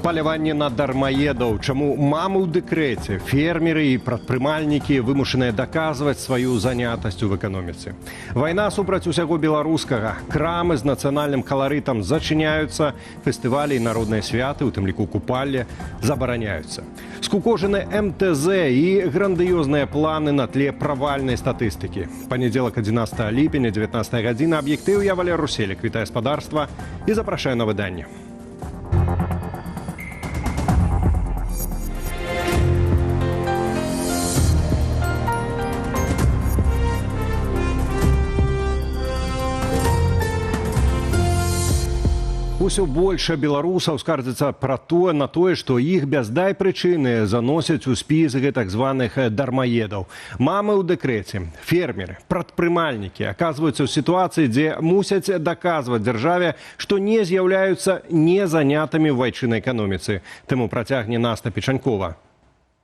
Паляванне на дармаедаў, чаму мамы ў дэкрэце, фермеры і прадпрымальнікі вымушаныя даказваць сваю занятасць у эканоміцы. Вайна супраць усяго беларускага, крамы з нацыянальным каларытам зачыняюцца, фестывалі і народныя святы, у тым ліку купалле, забараняюцца. Скукожаны МТЗ і грандыёзныя планы на тле правальнай статыстыкі. Панядзелак 11 ліпеня, 19 гадзіна, аб'ектыў, я Валер Руселек, вітаю спадарства і запрашаю на выданне. Усё больше беларусаў скардзяцца на тое, што іх без дай прычыны заносяць у спіс гэтак званых дармаедаў. Мамы ў дэкрэце, фермеры, прадпрымальнікі аказваюцца ў сітуацыі, дзе мусяць даказваць дзяржаве, што не з'яўляюцца незанятымі ў айчыннай эканоміцы. Таму працягне Наста Печанькова.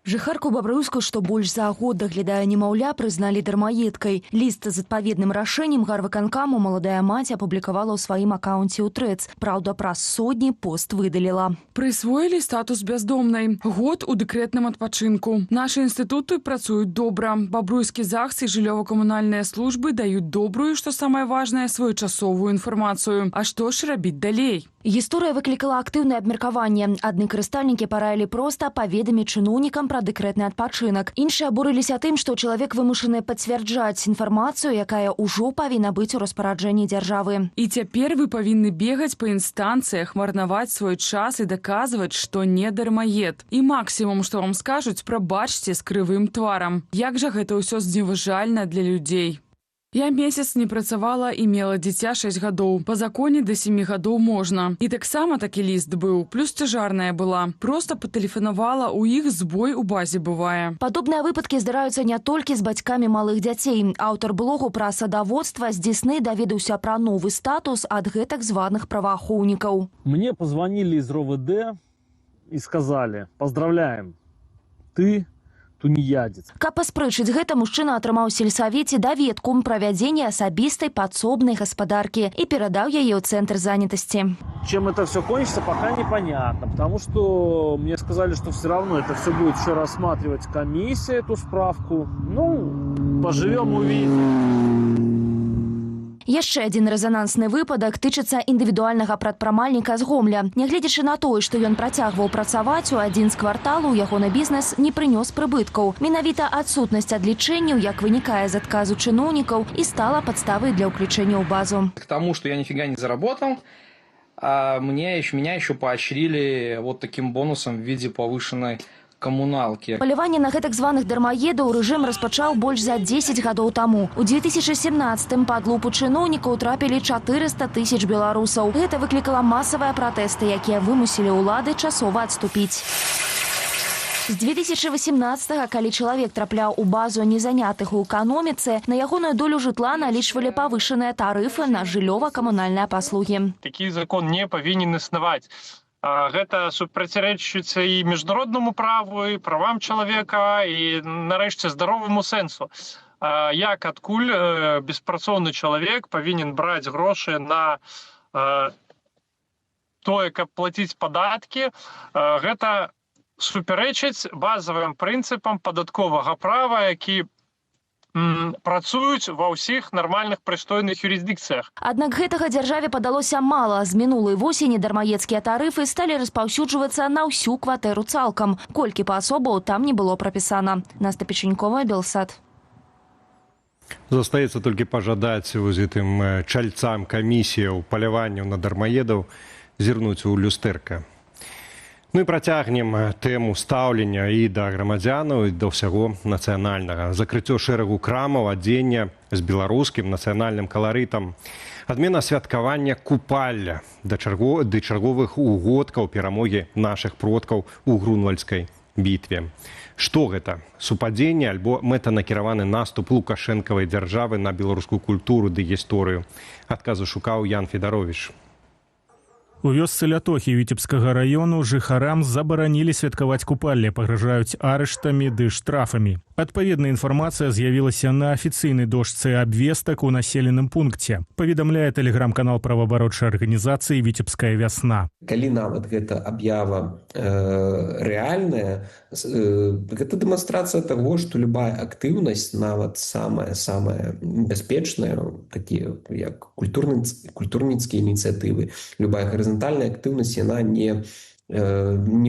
Жыхарку Бабрыўскую, што больш за год даглядае немаўля, прызналі дармаедкай. Ліст з адпаведным рашэннем гарвыканкаму маладая маці апублікавала ў сваім акаунце ў Трэц. Праўда, праз сотні пост выдаліла. Прысвоілі статус бяздомнай. Год у дэкрэтным адпачынку. Нашы інстытуты працуюць добра. Бабруйскі ЗАГС і жыллёва-камунальныя службы даюць добрую, што самае важнае, своечасовую інфармацыю. А што ж рабіць далей? Гісторыя выклікала актыўнае абмеркаванне. Адны карыстальнікі параілі проста паведаміць чыноўнікам пра дэкрэтны адпачынак. Іншыя абурыліся тым, што чалавек вымушаны пацвярджаць інфармацыю, якая ўжо павінна быць у распараджэнні дзяржавы. І цяпер вы павінны бегаць па інстанцыях, марнаваць свой час і даказваць, што не дармаед. І максімум, што вам скажуць, прабачце з крывым тварам. Як жа гэта ўсё зневажальна для людзей? Я месяц не працавала і мела дзіця 6 гадоў. Па законе да 7 гадоў можна. І таксама такі ліст быў, плюс цяжарная была. Проста патэлефанавала, у іх збой у базе бывае. Падобныя выпадкі здараюцца не толькі з бацькамі малых дзяцей. Аўтар блогу пра садаводства з Дзесны даведаўся пра новы статус ад гэтак званых праваахоўнікаў. Мне позвонили из РОВД и сказали: поздравляем, ты тунеядец. Каб паспрэчыць гэта, мужчына атрымаў у сельсавеце даведку пра вядзенне асабістай падсобнай гаспадаркі і перадаў яе ў цэнтр занятасці. Чем это все кончится, пока непонятно, потому что мне сказали, что все равно это все будет еще рассматривать комиссия, эту справку. Ну, поживем, увидим. Яшчэ адзін рэзанансны выпадак тычыцца індывідуальнага прадпрымальніка з Гомля. Нягледзячы на тое, што ён працягваў працаваць, у адзін з кварталаў ягоны бізнес не прынёс прыбыткаў. Менавіта адсутнасць адлічэнняў, як вынікае з адказу чыноўнікаў, і стала падставай для ўключэння ў базу. К тому, что я нифига не заработал, меня еще поощрили вот таким бонусом в виде повышенной коммуналки. Паляванне на гэтак званых дармаедаў рэжым распачаў больш за 10 гадоў таму. У 2017-м пад лупу чыноўнікаў трапілі 400 000 беларусаў. Гэта выклікала масавыя пратэсты, якія вымусілі ўлады часова адступіць. З 2018-го, калі чалавек трапляў у базу незанятых у эканоміцы, на ягоную долю жытла налічвалі павышаныя тарыфы на жыллёва-камунальныя паслугі. Такі закон не павінен існаваць. Гэта супрацьрэчыцца і міжнароднаму праву, і правам чалавека, і, нарэшце, здароваму сэнсу. Як адкуль беспрацоўны чалавек павінен браць грошы на тое, каб плаціць падаткі, гэта супярэчыць базавым прынцыпам падатковага права, які працуюць ва ўсіх нармальных прыстойных юрысдыкцыях. Аднак гэтага дзяржаве падалося мала. З мінулай восені дармаедскія тарыфы сталі распаўсюджвацца на ўсю кватэру цалкам. Колькі паасобаў там не было прапісана. Наста Печанькова, Белсад. Застаецца толькі пажадаць гэтым чальцам камісіяў паляванняў на дармаедаў зірнуць у люстэрка. Ну і працягнем тэму стаўлення і да грамадзянаў, і да ўсяго нацыянальнага. Закрыццё шэрагу крамаў, адзення з беларускім нацыянальным каларытам. Адмена святкавання купалля да чарговых угодкаў перамогі нашых продкаў у Грунвальдскай бітве. Што гэта? Супадзенне альбо мэтанакіраваны наступ лукашэнкавай дзяржавы на беларускую культуру ды гісторыю? Адказу шукаў Ян Федаровіч. У вёсцы Лятохі Віцебскага раёну жыхарам забаранілі святкаваць купалле, пагражаюць арыштамі ды штрафамі. Адпаведная інфармацыя з'явілася на афіцыйнай дошцы абвестак у населеным пункце, паведамляе тэлеграм-канал праваабарончай арганізацыі «Віцебская вясна». Калі нават гэта аб'ява рэальная, гэта дэманстрацыя таго, што любая актыўнасць, нават самая бяспечная, такія як культурніцкія ініцыятывы, любая гарызантальная актыўнасць, яна не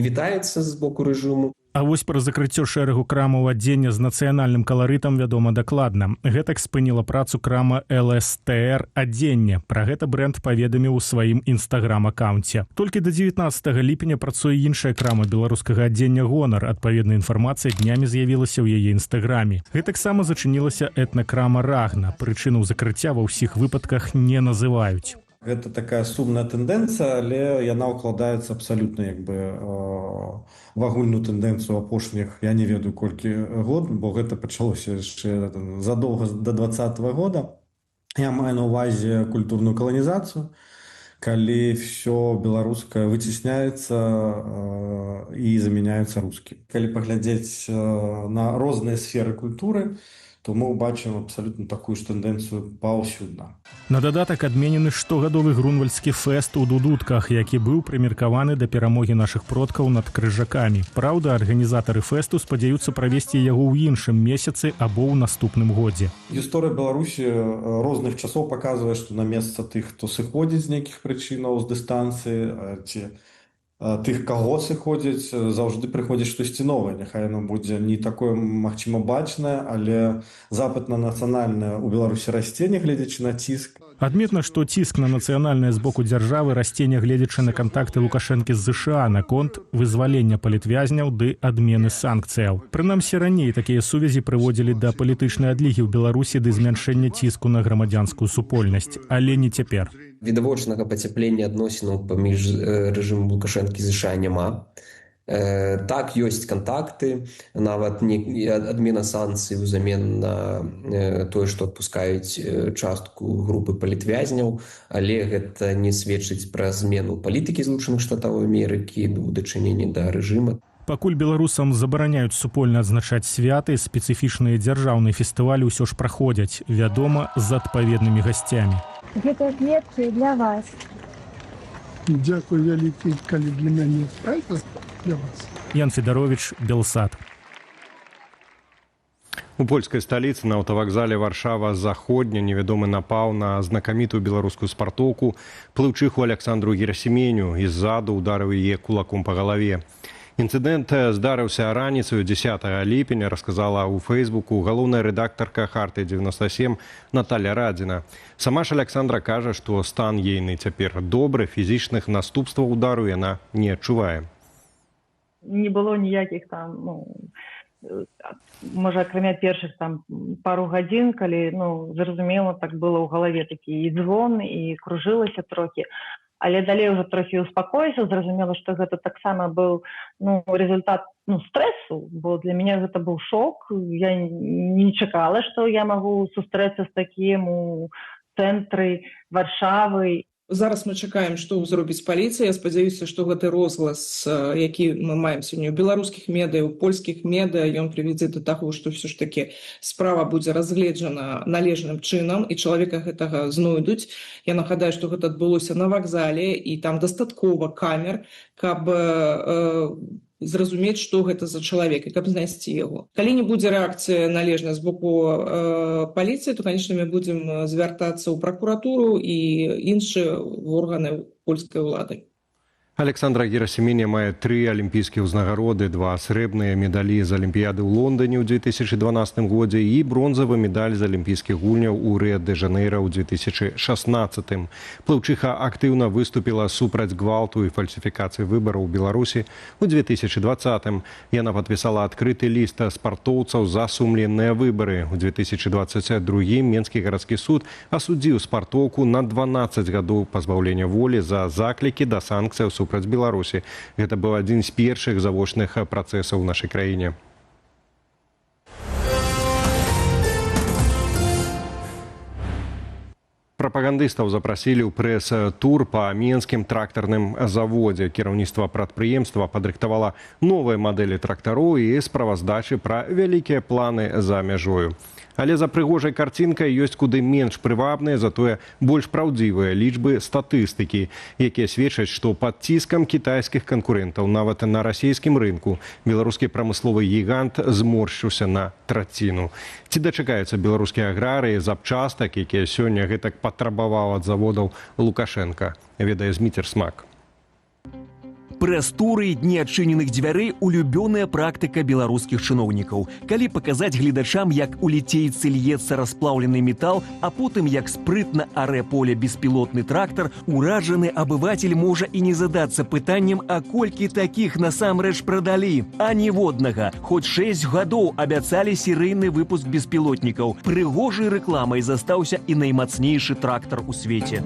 вітаецца з боку рэжыму. А вось пра закрыццё шэрагу крамаў адзення з нацыянальным каларытам вядома дакладна. Гэтак спыніла працу крама ЛСТР адзення. Пра гэта брэнд паведаміў у сваім інстаграм-акаунце. Толькі да 19 ліпеня працуе іншая крама беларускага адзення «Гонар». Адпаведная інфармацыя днямі з'явілася ў яе інстаграме. Гэтаксама зачынілася этнакрама «Рагна». Прычынаў закрыцця ва ўсіх выпадках не называюць. Гэта такая сумная тэндэнцыя, але яна ўкладаецца абсалютна в агульную тэндэнцыю апошніх, я не ведаю колькі год, бо гэта пачалося яшчэ задоўга да 20-го года. Я маю на ўвазе культурную каланізацыю, калі все беларускае выцісняецца і замяняецца рускім. Калі паглядзець на розныя сферы культуры, то мы бачым абсалютна такую ж тэндэнцыю паўсюдна. На дадатак адменены штогадовы грунвальдскі фэст у Дудутках, які быў прымеркаваны да перамогі нашых продкаў над крыжакамі. Праўда, арганізатары фэсту спадзяюцца правесці яго ў іншым месяцы або ў наступным годзе. Гісторыя Беларусі розных часоў паказвае, што на месца тых, хто сыходзіць з нейкіх прычынаў з дыстанцыі, ці тых, каго сыходзіць, заўжды прыходзіць штосьці новае. Няхай яно будзе не такое, магчыма, бачнае, але запыт на нацыянальнае ў Беларусі расце, нягледзячы на ціск. Адметна, што ціск на нацыянальнае з боку дзяржавы расце, нягледзячы на кантакты Лукашэнкі з ЗША наконт вызвалення палітвязняў ды адмены санкцыяў. Прынамсі, раней такія сувязі прыводзілі да палітычнай адлігі ў Беларусі ды змяншэння ціску на грамадзянскую супольнасць, але не цяпер. Відавочнага пацяплення адносінаў паміж рэжымам Лукашэнкі і ЗША няма. Так, ёсць кантакты, нават адмена санкцый узамен на тое, што адпускаюць частку групы палітвязняў, але гэта не сведчыць пра змену палітыкі Злучаных Штатаў Амерыкі ў дачыненні да рэжыма. Пакуль беларусам забараняюць супольна адзначаць святы, спецыфічныя дзяржаўныя фестывалі ўсё ж праходзяць, вядома, з адпаведнымі гасцямі. Гэта кветкі для вас. Дзякуй вялікі, калі для мяне. Правда? Для вас. Ян Федарович, Белсад. У польскай сталіцы на аўтавакзале Варшава-Заходня невядомы напаў на знакамітую беларускую спартоўку плыўчыху Александру Герасіменю і ззаду ударыў яе кулаком па галаве. Інцыдэнт здарыўся раніцаю 10 ліпеня, расказала ў Фэйсбуку галоўная рэдактарка «Харты-97» Наталя Радзіна. Сама ж Александра кажа, што стан ейны цяпер добры, фізічных наступстваў удару яна не адчувае. Не было ніякіх там, можа, акрамя першых там пару гадзін, калі, зразумела, так было ў галаве такі і звон, і кружылася трохі. Але далей уже трохі успакоіўся, зразумела, што гэта таксама быў результат стрэсу, бо для мяне гэта быў шок. Я не чакала, што я магу сустрэцца з такім у цэнтры Варшавы. Зараз мы чакаем, што зробіць паліцыя. Я спадзяюся, што гэты розглас, які мы маем сёння ў беларускіх медыа, у польскіх медыа, ён прывядзе да таго, што ўсё ж такі справа будзе разгледжана належным чынам і чалавека гэтага знойдуць. Я нагадаю, што гэта адбылося на вакзале, і там дастаткова камер, каб зразумець, што гэта за чалавек, і каб знайсці яго. Калі не будзе рэакцыі належнай з боку паліцыі, то, канечне, мы будзем звяртацца ў пракуратуру і іншыя органы польскай улады. Александра Герасіменя мае 3 алімпійскія ўзнагароды, 2 срэбныя медалі з Алімпіяды ў Лондоне ў 2012 годзе і бронзавы медаль з алімпійскіх гульняў у Рыа-дэ-Жанэйра ў 2016. Плыўчыха актыўна выступіла супраць гвалту і фальсіфікацыі выбараў у Беларусі ў 2020. Яна падпісала адкрыты ліст спартоўцаў за сумленныя выбары. У 2022 Менскі гарадскі суд асудзіў спартоўку на 12 гадоў пазбаўлення волі за заклікі да санкцыяў супраць Беларусі. Гэта быў адзін з першых завочных працэсаў у нашай краіне. прапагандыстаў запрасілі ў прэс-тур па менскім трактарным заводзе. Кіраўніцтва прадпрыемства падрыхтавала новыя мадэлі трактароў і справаздачы пра вялікія планы за мяжою. Але за прыгожай карцінкай ёсць куды менш прывабныя, затое больш праўдзівыя лічбы статыстыкі, якія сведчаць, што пад ціскам кітайскіх канкурэнтаў нават на расійскім рынку беларускі прамысловы гігант зморшчыўся на траціну. Ці дачакаюцца беларускія аграрыі запчастак, якія сёння гэтак патрабаваў ад заводаў Лукашенка, ведае Зміцер Смак. Прэс-туры, дні адчыненых дзвярэй – улюбёная практыка беларускіх чыноўнікаў. Калі паказаць гледачам, як у ліцейцы льецца расплаўлены метал, а потым як спрытна арэ поле беспілотны трактар, уражаны абыватель можа і не задацца пытаннем, а колькі такіх насамрэч прадалі. А ніводнага. Хоць 6 гадоў абяцалі серыйны выпуск беспілотнікаў. Прыгожай рэкламай застаўся і наймацнейшы трактар у свеце.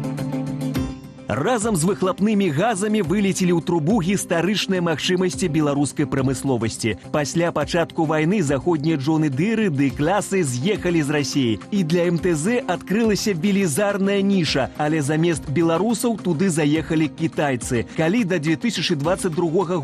Разам з выхлапнымі газамі вылецелі ў трубу гістарычныя магчымасці беларускай прамысловасці. Пасля пачатку вайны заходнія Джоны Дыры ды Клясы з'ехалі з Расіі. І для МТЗ адкрылася велізарная ніша, але замест беларусаў туды заехалі кітайцы. Калі да 2022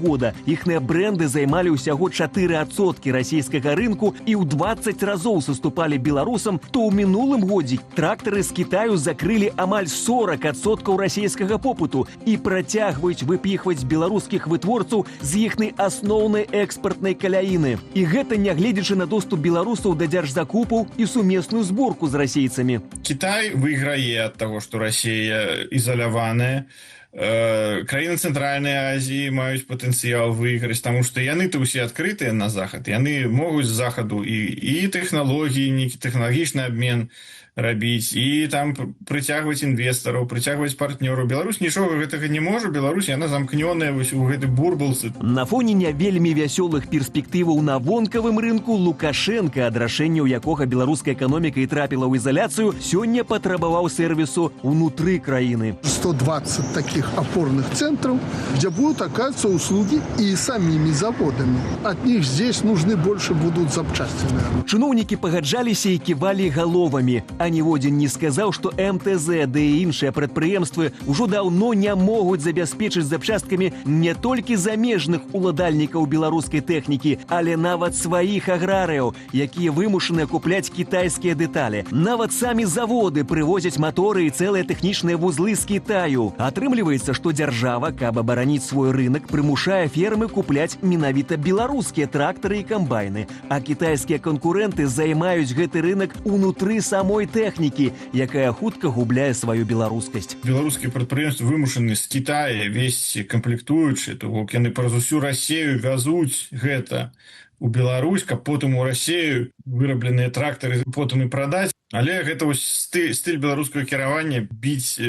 года іхныя брэнды займалі ўсяго 4% расійскага рынку і ў 20 разоў саступалі беларусам, то ў мінулым годзе трактары з Кітаю закрылі амаль 40% расійскага попыту і працягваюць выпіхваць беларускіх вытворцаў з іхнай асноўнай экспартнай каляіны. І гэта нягледзячы на доступ беларусаў да дзяржзакупаў і сумесную зборку з расейцамі. Кітай выйграе ад таго, што Расія ізаляваная. Краіны Цэнтральнай Азіі маюць патэнцыял выйграць, таму што яны-то ўсе адкрытыя на захад. Яны могуць з захаду і тэхналогіі, тэхналагічны абмен рабіць, і там прыцягваць інвестараў, прыцягваць партнёраў. Беларусь нічога гэтага не можа. Беларусь, яна замкнёная вось у гэты бурбалцы. На фоне не вельмі вясёлых перспектываў на вонкавым рынку Лукашенка, ад рашэнняў якога беларуская эканоміка і трапіла ў ізаляцыю, сёння патрабаваў сервісу ўнутры краіны. 120 таких опорных центров, где будут оказываться услуги и самими заводами. От них здесь нужны больше будут запчасти. Чыноўнікі пагаджаліся і ківалі галовамі. А ніводзін не сказаў, што МТЗ ды і іншыя прадпрыемствы ўжо даўно не могуць забяспечыць запчасткамі не толькі замежных уладальнікаў беларускай тэхнікі, але нават сваіх аграрыяў, якія вымушаныя купляць кітайскія дэталі. Нават самі заводы прывозяць маторы і цэлыя тэхнічныя вузлы з Кітаю. Атрымліваецца, што дзяржава, каб абараніць свой рынак, прымушае фермы купляць менавіта беларускія трактары і камбайны, а кітайскія канкурэнты займаюць гэты рынак унутры самой тэхнікі, якая хутка губляе сваю беларускасць. Беларускія прадпрыемствы вымушаны з Кітая весці камплектуючыя, то бок яны праз усю Расію вязуць гэта у Беларусь, каб потым у Расію вырабленыя трактары потым і прадаць. Але гэта вось стыль беларускага кіравання біць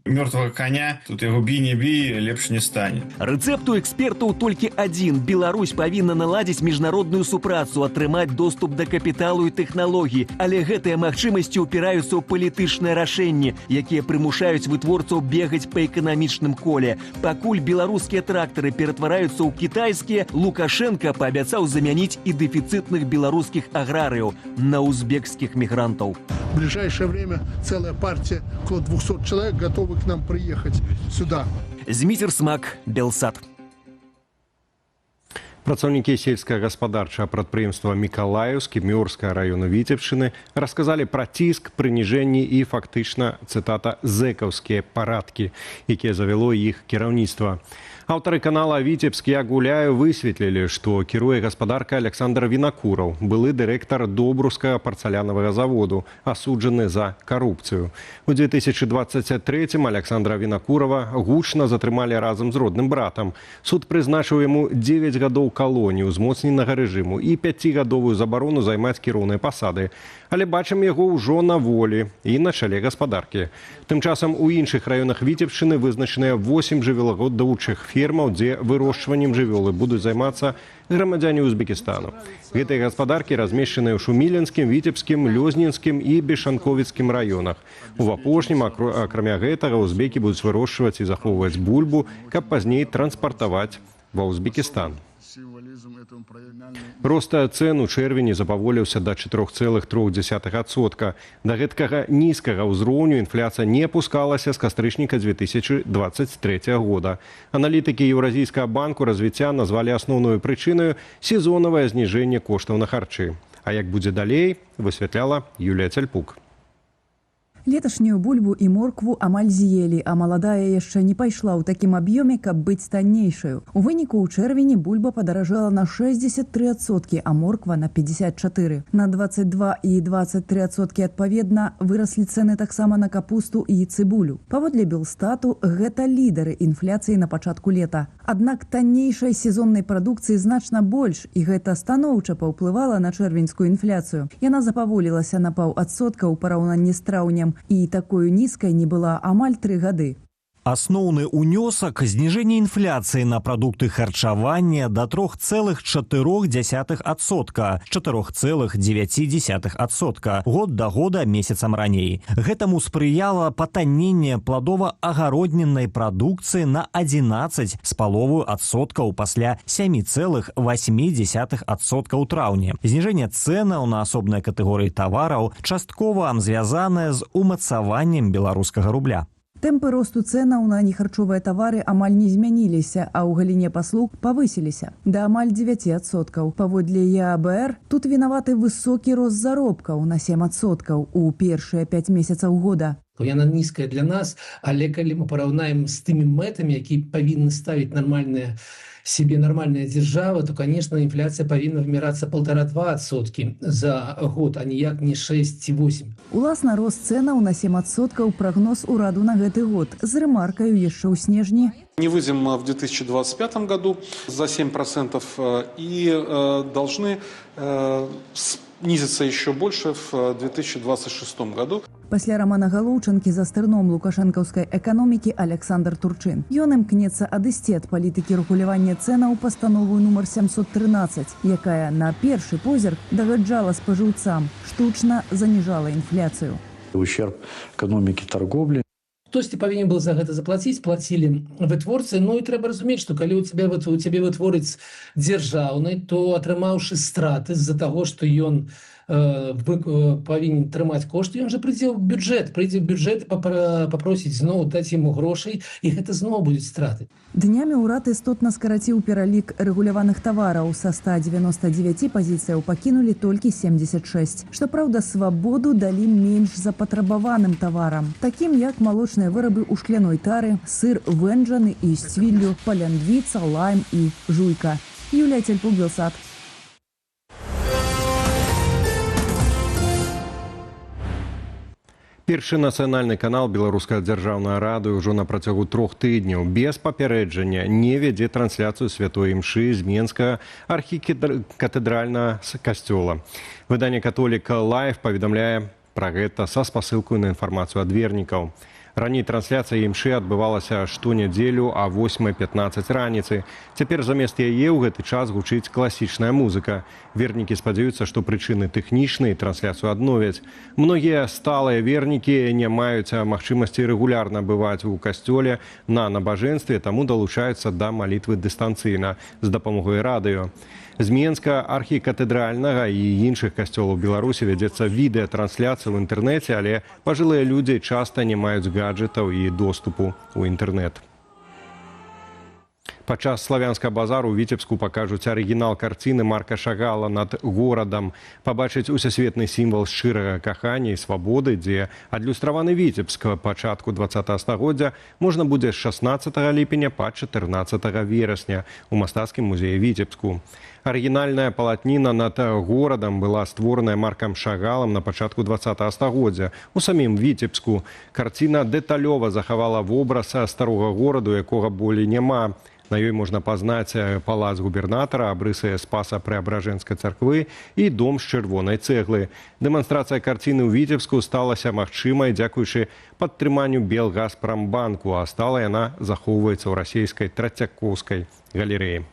мёртвага коня, тут яго бі не бі, лепш не стане. Рэцэпт у экспертаў толькі адзін. Беларусь павінна наладзіць міжнародную супрацу, атрымаць доступ да капіталу і тэхналогій. Але гэтыя магчымасці ўпіраюцца ў палітычныя рашэнні, якія прымушаюць вытворцаў бегаць па эканамічным коле. Пакуль беларускія трактары ператвараюцца ў кітайскія, Лукашенка паабяцаў замяніць і дэфіцытных беларускіх аграрыяў на узбекскіх мігрантаў. В ближайшее время целая партия, около 200 человек, готовы к нам приехать сюда. Зміцер Смак, Белсат. Працаўнікі сельскагаспадарчага прадпрыемства Мікалаеўскі Мёрскага району Віцебшчыны расказалі пра ціск, прыніжэнні і фактычна, цытата, зэкаўскія парадкі, якія завяло іх кіраўніцтва. Аўтары канала «Віцебск, я гуляю» высветлілі, што кіруе гаспадарка Александр Вінакураў, былы дырэктар Добрускага парцалянавага заводу, асуджаны за карупцыю. У 2023-м Александра Вінакурава гучна затрымалі разам з родным братам. Суд прызначыў яму 9 гадоў калоніі ўзмоцненага рэжыму і 5гадовую забарону займаць кіроўныя пасады. Але бачым яго ўжо на волі і на чале гаспадаркі. Тым часам у іншых раёнах Віцебшчыны вызначаныя 8 жывёлагадоўчых фермаў, дзе вырошчваннем жывёлы будуць займацца грамадзяне Узбекістану. Гэтыя гаспадаркі размешчаныя ў Шуміленскім, Віцебскім, Лёзнінскім і Бешанковіцкім раёнах. У апошнім, акрамя гэтага, узбекі будуць вырошчваць і захоўваць бульбу, каб пазней транспартаваць ва Узбекістан. Рост цен у чэрвені запаволіўся да 4,3%. Да гэткага нізкага ўзроўню інфляцыя не апускалася з кастрычніка 2023 года. Аналітыкі Еўразійскага банку развіцця назвалі асноўную прычынаю сезонавае зніжэнне коштаў на харчы. А як будзе далей, высвятляла Юлія Цяльпук. Леташнюю бульбу і моркву амаль з'елі, а маладая яшчэ не пайшла ў такім аб'ёме, каб быць таннейшаю. У выніку ў чэрвені бульба падаражэла на 63%, а морква на 54%. На 22 і 23% адпаведна выраслі цэны таксама на капусту і цыбулю. Паводле Белстату, гэта лідары інфляцыі на пачатку лета. Аднак таннейшай сезоннай прадукцыі значна больш, і гэта станоўча паўплывала на чэрвеньскую інфляцыю. Яна запаволілася на паўадсотка ў параўнанні з траўнем, і такой нізкай не была амаль 3 гады. Асноўны ўнёсак зніжэння інфляцыі на прадукты харчавання да 3,4%, 4,9% год да года месяцам раней. Гэтаму спрыяла патанненне пладова-агародніннай прадукцыі на 11,5% пасля 7,8% ў траўні. Зніжэнне цэнаў на асобныя катэгорыі тавараў часткова звязанае з умацаваннем беларускага рубля. Тэмпы росту цэнаў на нехарчовыя тавары амаль не змяніліся, а ў галіне паслуг павысіліся да амаль 9%. Паводле ЕАБР тут вінаваты высокі рост заробкаў на 7% у першыя 5 месяцаў года. Яна нізкая для нас, але калі мы параўнаем з тымі мэтамі, які павінны ставіць себе нормальная держава, то, конечно, инфляция повинна вмираться 1,5-2% за год, а ніяк не 6,8%. Уласна рост цэнаў на 7% прагноз ураду на гэты год з рэмаркаю яшчэ ў снежні. Не выйдем в 2025 году за 7% и должны снизиться еще больше в 2026 году. Пасля Рамана Галоўчанкі за стырном лукашэнкаўскай эканомікі Александр Турчин. Ён імкнецца адысці ад палітыкі рэгулявання цэнаў пастанову нумар 713, якая на першы позірк дагаджала спажыўцам, штучна заніжала інфляцыю. Ущерб эканомікі торговлі. Хтосьці павінен был за гэта заплаціць, плацілі вытворцы. Ну і трэба разумець, што калі у цябе вытворец дзяржаўны, то атрымаўшы страты з-за таго, што ён павінен трымаць кошты, ён жа прыйдзе ў бюджэт і папросіць зноў даць яму грошай, і гэта зноў будуць страты. Днямі ўрад істотна скараціў пералік рэгуляваных тавараў. Са 199 пазіцыяў пакінулі толькі 76. Штопраўда, свабоду далі менш запатрабаваным таварам, такім як малочныя вырабы ў шкляной тары, сыр вэнджаны і з цвіллю, паляндвіца, лайм і жуйка. Юлія Цяльпук, Белсат. Першы нацыянальны канал беларускага дзяржаўнага радыё ўжо на працягу 3 тыдняў без папярэджання не вядзе трансляцыю святой імшы з Менскага архікатэдральнага касцёла. Выданне «Католіка Лайв» паведамляе пра гэта са спасылкаю на інфармацыю ад вернікаў. Раней трансляцыя імшы адбывалася штонядзелю а 8:15 раніцы. Цяпер замест яе ў гэты час гучыць класічная музыка. Вернікі спадзяюцца, што прычыны тэхнічныя трансляцыю адновяць. Многія сталыя вернікі не маюць магчымасці рэгулярна бываць у касцёле на набажэнстве, таму далучаюцца да малітвы дыстанцыйна з дапамогай радыё. З Менска архікатэдральнага і іншых касцёлаў Беларусі вядзецца відэатрансляцыя ў інтэрнэце, але пажылыя людзі часта не маюць гаджэтаў і доступу ў інтэрнэт. Падчас славянскага базару ў Віцебску пакажуць арыгінал карціны Марка Шагала над горадам. Пабачыць усесветны сімвал шчырага кахання і свабоды, дзе адлюстраваны Віцебск пачатку 20 стагоддзя, можна будзе з 16 ліпеня па 14 верасня ў мастацкім музеі Віцебску. Арыгінальная палатніна над горадам была створаная Маркам Шагалам на пачатку 20 стагоддзя. У самім Віцебску карціна дэталёва захавала вобраз старога гораду, якога болей няма. На ёй можна пазнаць палац губернатара, абрысы Спаса-Преабражэнскай царквы і дом з чырвонай цэглы. Дэманстрацыя карціны ў Віцебску сталася магчымай дзякуючы падтрыманню Белгазпрамбанку, а стала яна захоўваецца ў расійскай Трацякоўскай галерэі.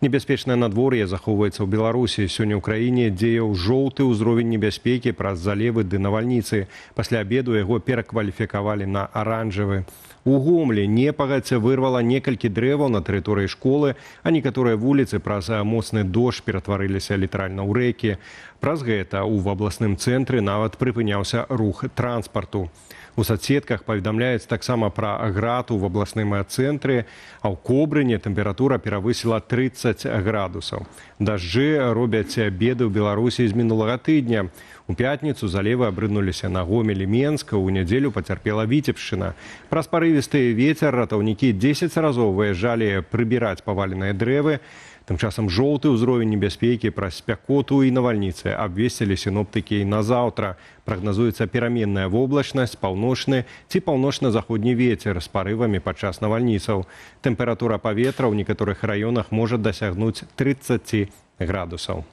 Небяспечнае надвор'е захоўваецца ў Беларусі. Сёння ў краіне дзеяў жоўты ўзровень небяспекі праз залевы ды навальніцы. Пасля абеду яго перакваліфікавалі на аранжавы. У Гомлі непагадзя вырвала некалькі дрэваў на тэрыторыі школы, а некаторыя вуліцы праз моцны дождж ператварыліся літаральна ў рэкі. Праз гэта ў абласным цэнтры нават прыпыняўся рух транспарту. У соцсетках паведамляюць таксама пра град у абласным цэнтры, а ў Кобрыне тэмпература перавысіла 30 градусаў. Дажджы робяць беды ў Беларусі з мінулага тыдня. У пятніцу залевы абрынуліся на Гомель і Менск, у нядзелю пацярпела Віцебшчына. Праз парывісты вецер ратаўнікі 10 разоў выязджалі прыбіраць паваленыя дрэвы. Тым часам жоўты ўзровень небяспекі праз спякоту і навальніцы абвесцілі сіноптыкі на заўтра. Прагназуецца пераменная воблачнасць, паўночны ці паўночна-заходні вецер з парывамі падчас навальніцаў. Тэмпература паветра ў некаторых раёнах можа дасягнуць 30 градусаў.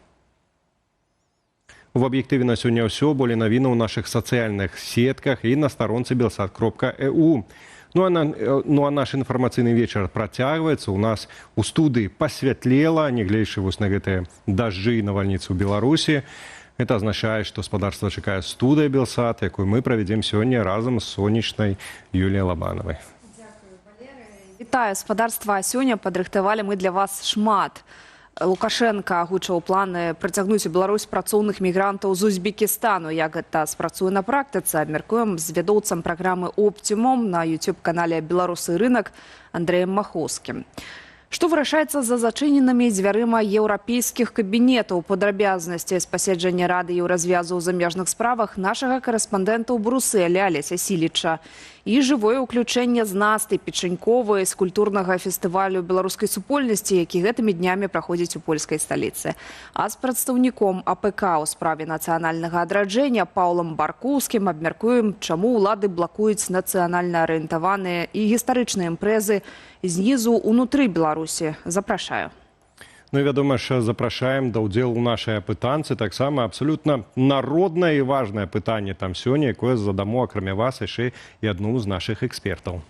У аб'ектыве на сёння ўсё. Болей навінаў у нашых сацыяльных сетках і на старонцы belsat.eu. Ну а наш інфармацыйны вечар працягваецца. У нас у студыі пасвятлела, нягледзячы вось на гэтыя дажджы і навальніцы ў Беларусі. Это азначае, што гаспадарства чакае студыя Белсат, якую мы правядзем сёння разам з сонечнай Юліяй Лабанавай. Вітаю, гаспадарства. Сёння падрыхтавалі мы для вас шмат. Лукашенко агучыў планы прыцягнуць у Беларусь працоўных мігрантаў з Узбекістану. Як гэта спрацуе на практыцы, абмяркуем з вядоўцам праграмы «Оптимум» на YouTube-канале «Беларусы рынок» Андрэем Махоўскім. Што вырашаецца за зачыненымі дзвярыма еўрапейскіх кабінетаў? Падрабязнасці з паседжання Рады Еўразвязу ў замежных справах нашага карэспандэнта ў Брусэлі Алеся Сіліча. І жывое ўключэнне з Насты Печаньковай з культурнага фестывалю беларускай супольнасці, які гэтымі днямі праходзіць у польскай сталіцы. А з прадстаўніком АПК ў справе нацыянальнага адраджэння Паўлам Баркоўскім абмяркуем, чаму ўлады блакуюць нацыянальна арыентаваныя і гістарычныя імпрэзы знізу ўнутры Беларусі. Запрашаю. Ну і вядома ж, запрашаем да ўдзелу ў нашай апытанцы таксама абсалютна народнае і важнае пытанне там сёння, якое задаму, акрамя вас, яшчэ і адну з нашых экспертаў.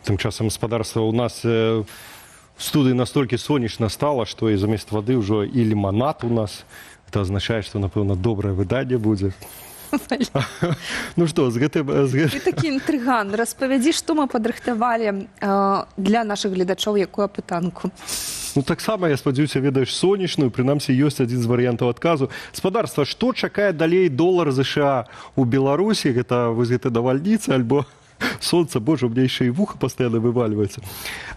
Тым часам гаспадарства у нас в студыі настолькі сонечна стала, што і замест вады ўжо і ліманад у нас. Это азначае, што, напэўна, добрае выданне будзе. Ну што, з гэтым... Ты такі інтрыган. Распавядзі, што мы падрыхтавалі для нашых гледачоў, якую апытанку. Ну, таксама, я спадзяюся, ведаеш сонечную, прынамсі, ёсць адзін з варыянтаў адказу. Гаспадарства, што чакае далей долар США у Беларусі? Гэта вось гэта навальніца, альбо... Солнце, боже, у меня еще и в ухо постоянно вываливается.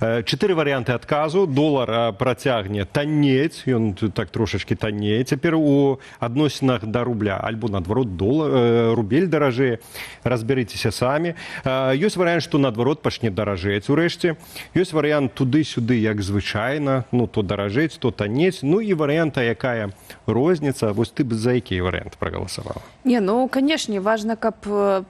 4 варианты отказу. Доллар протягне таннеть, он так трошечки таннее. Теперь у адносінах до рубля, альбо наадварот рубель даражэе. Разберитесь сами. Есть вариант, что наадварот пачне даражэць урэшце. Есть вариант туды-сюды, як звычайна. Ну, то даражэць, то таннеть. Ну и варианта, якая розница. Вось ты бы за які вариант проголосовала? Не, ну, конечно, важно, каб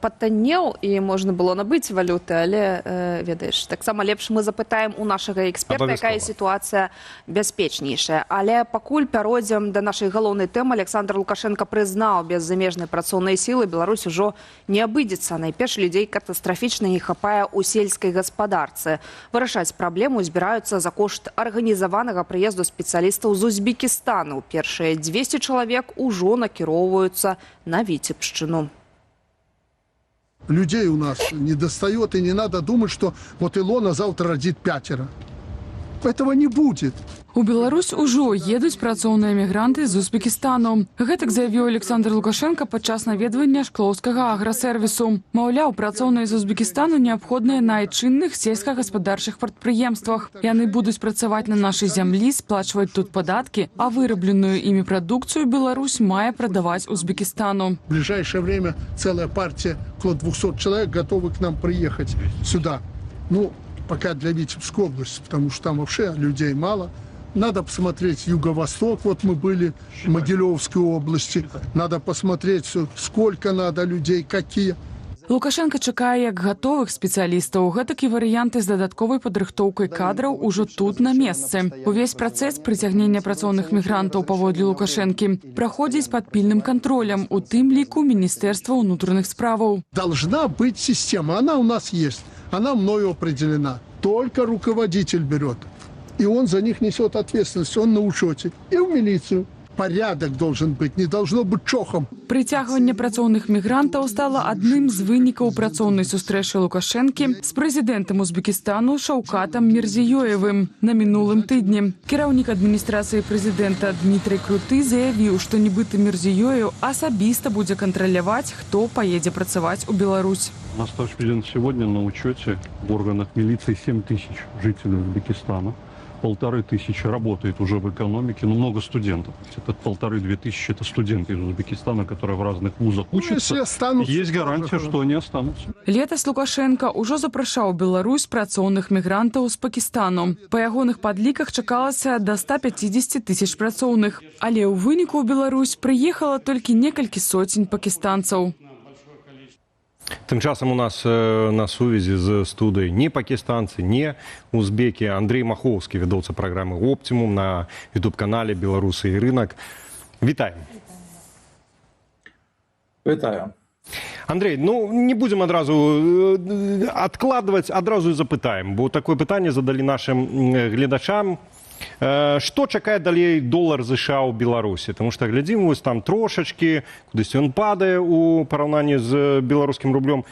патаннеў і можна было набыць валюты, але, ведаеш, таксама лепш мы запытаем у нашага эксперта, якая сітуацыя бяспечнейшая. Але пакуль пяройдзем да нашай галоўнай тэмы, Александр Лукашенко прызнаў, без замежнай працоўнай сілы Беларусь ужо не абыдзецца. Найперш людзей катастрафічна не хапае ў сельскай гаспадарцы. Вырашаць праблему збіраюцца за кошт арганізаванага прыезду спецыялістаў з Узбекістану. Першыя 200 чалавек ужо накіроўваюцца на Віцебшчыну. Людей у нас не достает, и не надо думать, что вот Илона завтра родит 5. Этого не будет. У Беларусь ужо едуць працоўныя мігранты з Узбекістану. Гэтак заявіў Александр Лукашенко падчас наведвання шклоўскага аграсервісу. Маўляў, працоўныя з Узбекістану неабходныя на айчынных сельскагаспадарчых прадпрыемствах. Яны будуць працаваць на нашай зямлі, сплачваць тут падаткі, а вырабленую імі прадукцыю Беларусь мае прадаваць Узбекістану. В ближайшее время целая партия, около 200 человек, готовы к нам приехать сюда. Ну, пока для Витебской области, потому что там вообще людей мало. Надо посмотреть Юго-Восток, вот мы были в Могилевской области. Надо посмотреть, сколько надо людей, какие. Лукашенко чакае як гатовых спецыялістаў, гэтак і варыянты з дадатковай падрыхтоўкай кадраў ужо тут на месцы. Увесь працэс прыцягнення працоўных мігрантаў паводле Лукашэнкі праходзіць пад пільным кантролем, у тым ліку Міністэрства ўнутраных справаў. Должна быть система, она у нас есть, она мною определена. Только руководитель берет, и он за них несет ответственность, он на учете, и в милицию. Порядок должен быть, не должно быть чохом. Прыцягванне працоўных мігрантаў стала адным з вынікаў працоўнай сустрэчы Лукашэнкі з прэзідэнтам Узбекістану Шаўкатам Мірзіёевым на мінулым тыдні. Кіраўнік адміністрацыі прэзідэнта Дмітрый Круты заявіў, што нібыта Мірзіёев асабіста будзе кантраляваць, хто паедзе працаваць у Беларусь. У нас президент сегодня на учете в органах милиции 7 тысяч жителей Узбекистана. 1500 работает уже в экономике, но много студентов. Это 1500-2000 это студенты из Узбекистана, которые в разных вузах учатся. Есть гарантия, что они останутся. Летась Лукашенко ўжо запрашаў Беларусь працоўных мігрантаў з Пакістану. Па ягоных падліках чакалася до 150 тысяч працоўных. Але ў выніку ў Беларусь прыехала толькі некалькі соцень пакістанцаў. Тым часам у нас на сувязі з студыяй не пакістанцы, не узбекі. Андрей Махоўскі, вядоўца праграмы «Оптимум» на ютуб-канале «Беларусы і рынок». Вітаем. Вітаю. Андрей, ну не будзем адразу адкладваць, адразу і запытаем, бо такое пытанне задалі нашым гледачам. Што чакае далей долар США ў Беларусі? Таму што глядзім вось там трошачкі, кудысьці ён падае ў параўнанні з беларускім рублём.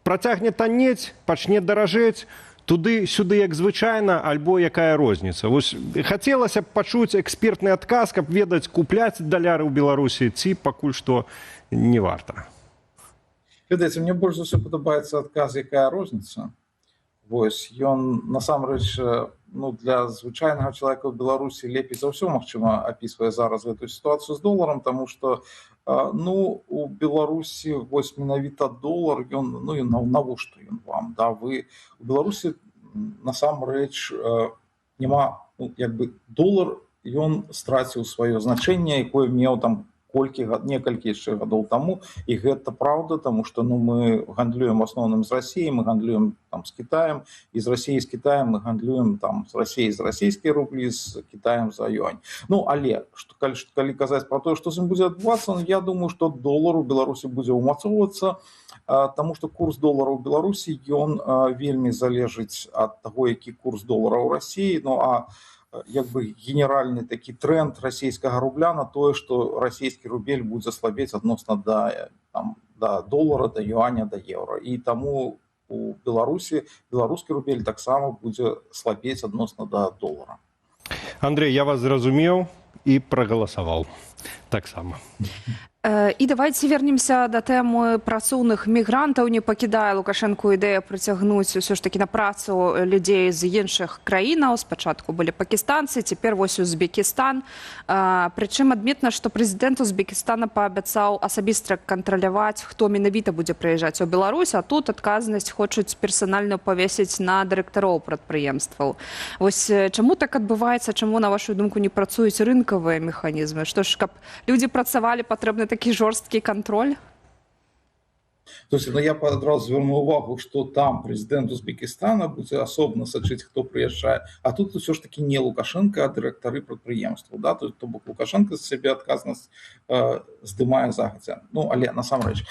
Працягне таннець, пачне даражэць, туды-сюды як звычайна, альбо якая розніца? Вось хацелася б пачуць экспертны адказ, каб ведаць, купляць даляры ў Беларусі ці пакуль што не варта. Ведаеце, мне больш за ўсё падабаецца адказ, якая розніца. Вось, ён насамрэч, ну, для звычайнага чалавека ў Беларусі лепей за ўсё, магчыма, апісвае зараз гэтую сітуацыю з доларам, таму што, ну, у Беларусі вось менавіта долар, ён, ну, навошта ён вам, да, вы у Беларусі насамрэч няма, ну, як бы долар, ён страціў сваё значэнне, якое меў там некалькі яшчэ гадоў таму, і гэта праўда, таму што, ну, мы гандлюем в асноўным з Расіяй, мы гандлюем там з Кітаем, і з Расіяй з Кітаем мы гандлюем там з Расіяй з расійскія рублі, з Кітаем за юань. Ну, але калі казаць пра тое, што з ім будзе адбывацца, ну, я думаю, што долар у Беларусі будзе ўмацоўвацца, таму што курс долара ў Беларусі, ён вельмі залежыць ад таго, які курс долара ў Расіі, ну, а як бы генеральны такі тренд расійскага рубля на тое, што расійскі рубель будзе слабець адносна да долара, да юаня, да еўра. І таму у Беларусі беларускі рубель таксама будзе слабець адносна да долара. Андрей, я вас зразумеў і прагаласаваў таксама. І давайте вернемся да тэмы працоўных мігрантаў. Не пакідае Лукашэнку ідэя прыцягнуць усё ж такі на працу людзей з іншых краінаў. Спачатку былі пакістанцы, цяпер вось Узбекістан. Прычым адметна, што прэзідэнт Узбекістана паабяцаў асабіста кантраляваць, хто менавіта будзе прыязджаць у Беларусь, а тут адказнасць хочуць персанальна павесіць на дырэктароў прадпрыемстваў. Вось чаму так адбываецца, чаму, на вашу думку, не працуюць рынкавыя механізмы? Што ж, каб людзі працавалі, патрэбны такі жорсткі кантроль? То есть, я адразу зверну увагу, што там прэзідэнт Узбекістана будзе асобна сачыць, хто прыязджае, а тут усё ж такі не Лукашенко, а дырэктары прадпрыемстваў, да? То бок Лукашенко з сябе адказнасць здымае загадзя. Ну, але насамрэч.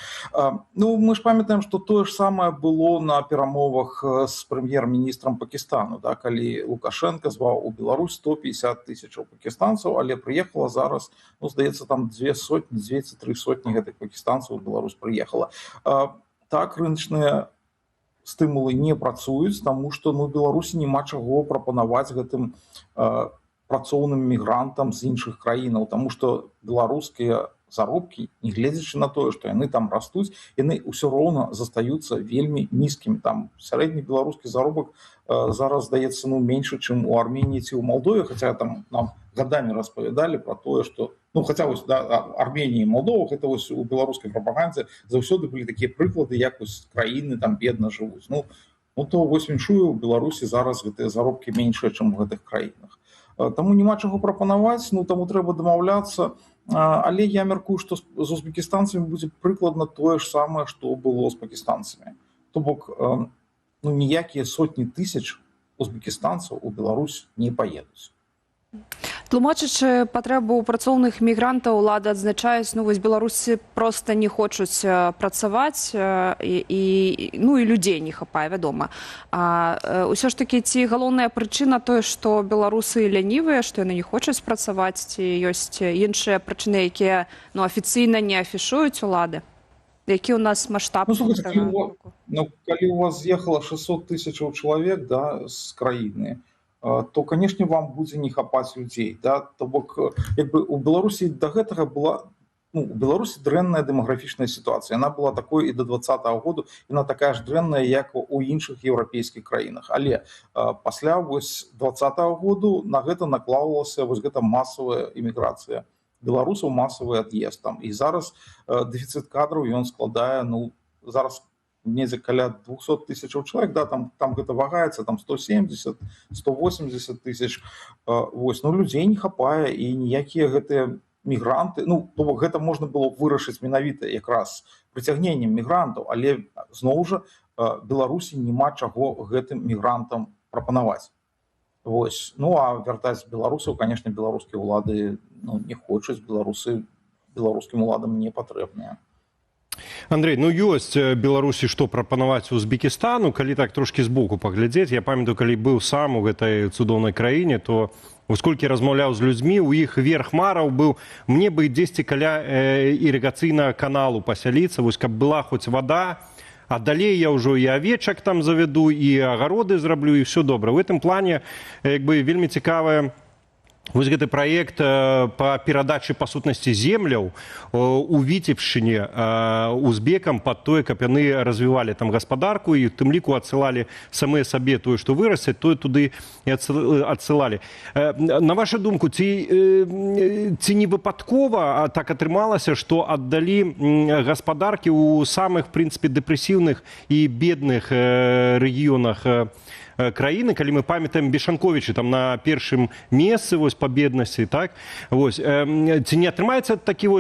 Ну, мы ж памятаем, што тое ж самае было на перамовах з прэм'ер-міністрам Пакістану, да? Калі Лукашенко зваў у Беларусь 150 тысячаў пакістанцаў, але прыехала зараз, ну, здаецца, там 2-3 сотні гэтых пакістанцаў у Беларусь прыехала. Так, рыночныя стымулы не працуюць, таму што, ну, Беларусі няма чаго прапанаваць гэтым працоўным мігрантам з іншых краінаў, таму што беларускія заробкі, не гледзячы на тое, што яны там растуць, яны ўсё роўна застаюцца вельмі нізкімі. Там сярэдні беларускі заробак зараз, здаецца, ну, меншы, чым у Арменіі ці ў Малдове, хаця там нам гадамі распавядалі пра тое, што, ну, хаця вось, да, Арменія і Малдова, гэта вось у беларускай прапагандзе заўсёды былі такія прыклады, як вось краіны там бедна жывуць. Ну, то вось віншую, у Беларусі зараз гэтыя заробкі меншыя, чым у гэтых краінах. Таму няма чаго прапанаваць, ну таму трэба дамаўляцца. Але я мяркую, што з узбекістанцамі будзе прыкладна тое ж самае, што было з пакістанцамі. То бок, ну ніякія сотні тысяч узбекістанцаў у Беларусь не паедуць. Тлумачачы патрэбу працоўных мігрантаў, улады адзначаюць, ну вось беларусы проста не хочуць працаваць, і людзей не хапае, вядома. Усё ж такі, ці галоўная прычына тое, што беларусы лянівыя, што яны не хочуць працаваць, ці ёсць іншыя прычыны, якія афіцыйна не афішуюць улады? Які ў нас маштаб? Калі у вас з'ехала 600 тысячаў чалавек з краіны, то, конечно, вам будзе не хапаць людзей. То бок, у Беларусі да гэтага была... у Беларусі дрэнная дэмаграфічная сітуацыя. Яна была такой і да 2020 году, яна такая ж дрэнная, як у іншых еўрапейскіх краінах. Але пасля 2020 году на гэта наклалася гэта масавая іміграцыя беларусаў, масавы ад'езд там. І зараз дэфіцыт кадраў, ён складае, зараз недзе каля 200 тысячаў чалавек, там гэта вагаецца, там 170, 180 тысяч. Людзей не хапае, і ніякія гэтыя мігранты, то бок гэта можна было вырашыць менавіта якраз прыцягненнем мігрантаў, але зноў жа Беларусі няма чаго гэтым мігрантам прапанаваць. А вяртаць беларусаў, конечно, беларускія ўлады не хочуць, беларусы беларускім уладам не патрэбныя. Андрей, ёсць Беларусі што прапанаваць Узбекістану, калі так трошкі збоку паглядзець. Я памятаю, калі быў сам у гэтай цудоўнай краіне, то колькі размаўляў з людзьмі, у іх верх мараў быў мне бы дзесьці каля ірыгацыйнага каналу пасяліцца, каб была хоць вада, а далей я ўжо і авечак там завяду, і агароды зраблю, і все добра. В гэтым плане вельмі цікавая гэты праект па перадачы па сутнасці земляў у Віцебшчыне узбекам пад тое, каб яны развівалі там гаспадарку і тым ліку адсылалі самыя сабе тое, што вырасцяць, тое туды і адсылалі. На вашу думку, ці не выпадкова так атрымалася, што аддалі гаспадаркі ў самых, в прынцыпе, дэпрэсіўных і бедных рэгіёнах краіны, калі мы памятаем Бешанковічы там на першым месцы па беднасці, так? Ці не атрымаецца такі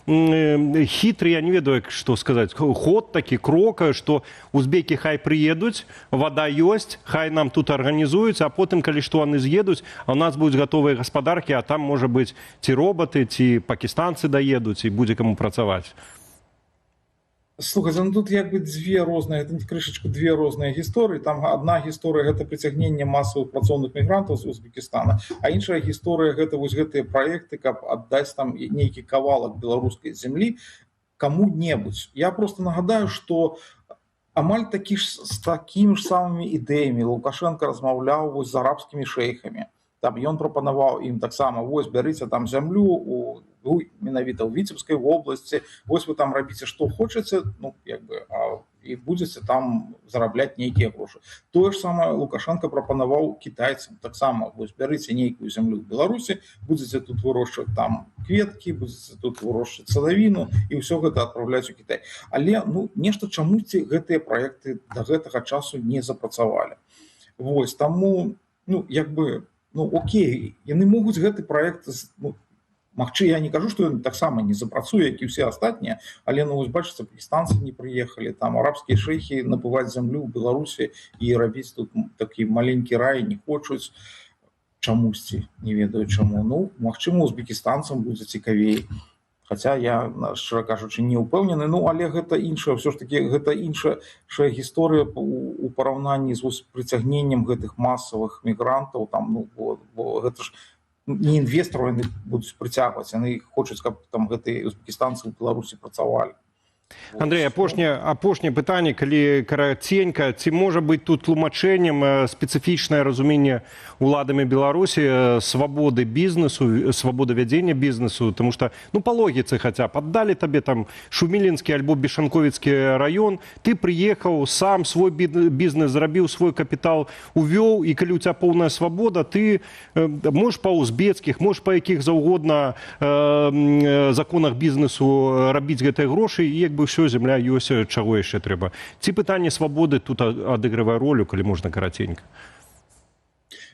хітры, я не ведаю, што сказаць, ход такі, крок, што узбекі хай прыедуць, вада ёсць, хай нам тут арганізуюць, а потым, калі што яны з'едуць, а ў нас будуць гатовыя гаспадаркі, а там, можа быць, ці робаты, ці пакістанцы даедуць, і будзе каму працаваць. Слухайте, тут две розныя гісторыі. Там одна гісторыя гэта прыцягненне масавых працоўных мігрантаў з Узбекістана, а іншая гісторыя гэта гэтыя праекты, каб аддаць там нейкі кавалак беларускай зямлі каму-небудзь. Я просто нагадаю, што амаль з такімі ж самымі ідэямі Лукашенко размаўляў з арабскімі шэйхамі. Там ён прапанаваў ім таксама, бярыце там зямлю менавіта ў Віцебскай вобласці, вы там рабіце што хочаце, і будзеце там зарабляць нейкія грошы. Тое ж самае Лукашенко прапанаваў кітайцам таксама, бярыце нейкую зямлю ў Беларусі, будзеце тут вырошчваць там кветкі, будзеце тут вырошчваць садавіну і ўсё гэта адпраўляць у Кітай. Але нешта чамусьці гэтыя праекты да гэтага часу не запрацавалі. Таму, окей, яны могуць гэты праект, магчы, я не кажу, што ён таксама не запрацуе, як і ўсе астатнія, але, бачыце, пакістанцы не прыехалі, там арабскія шэйхі набываць зямлю ў Беларусі і рабіць тут такі маленькі рай не хочуць чамусьці, не ведаю чаму. Магчыма, узбекістанцам будзе цікавей. Хаця я, шчыра кажучы, не ўпэўнены, але гэта іншая, ўсё ж такі, гэта іншая гісторыя у параўнанні з прыцягненнем гэтых масавых мігрантаў, бо гэта ж не інвестараў яны будуць прыцягваць, яны хочуць, каб там гэтыя узбекістанцы ў Беларусі працавалі. Андрей, апошняе пытанне, калі караценька, ці можа быць тут тлумачэннем спецыфічнае разуменне уладамі Беларусі свабоды бізнесу, свабоды вядзення бізнесу, тому што, па логіцы хаця б, аддалі табе там Шумілінскі альбо Бешанковіцкі раён, ты прыехаў, сам свой бізнес зрабіў, свой капітал увёў, і калі у цябе поўная свабода, ты можаш па узбецкіх, можаш па якіх заўгодна законах бізнесу рабіць гэтыя грошы, і ўсё, зямля ёсць, чаго яшчэ трэба. Ці пытанне свабоды тут адыгрывае ролю, калі можна караценька?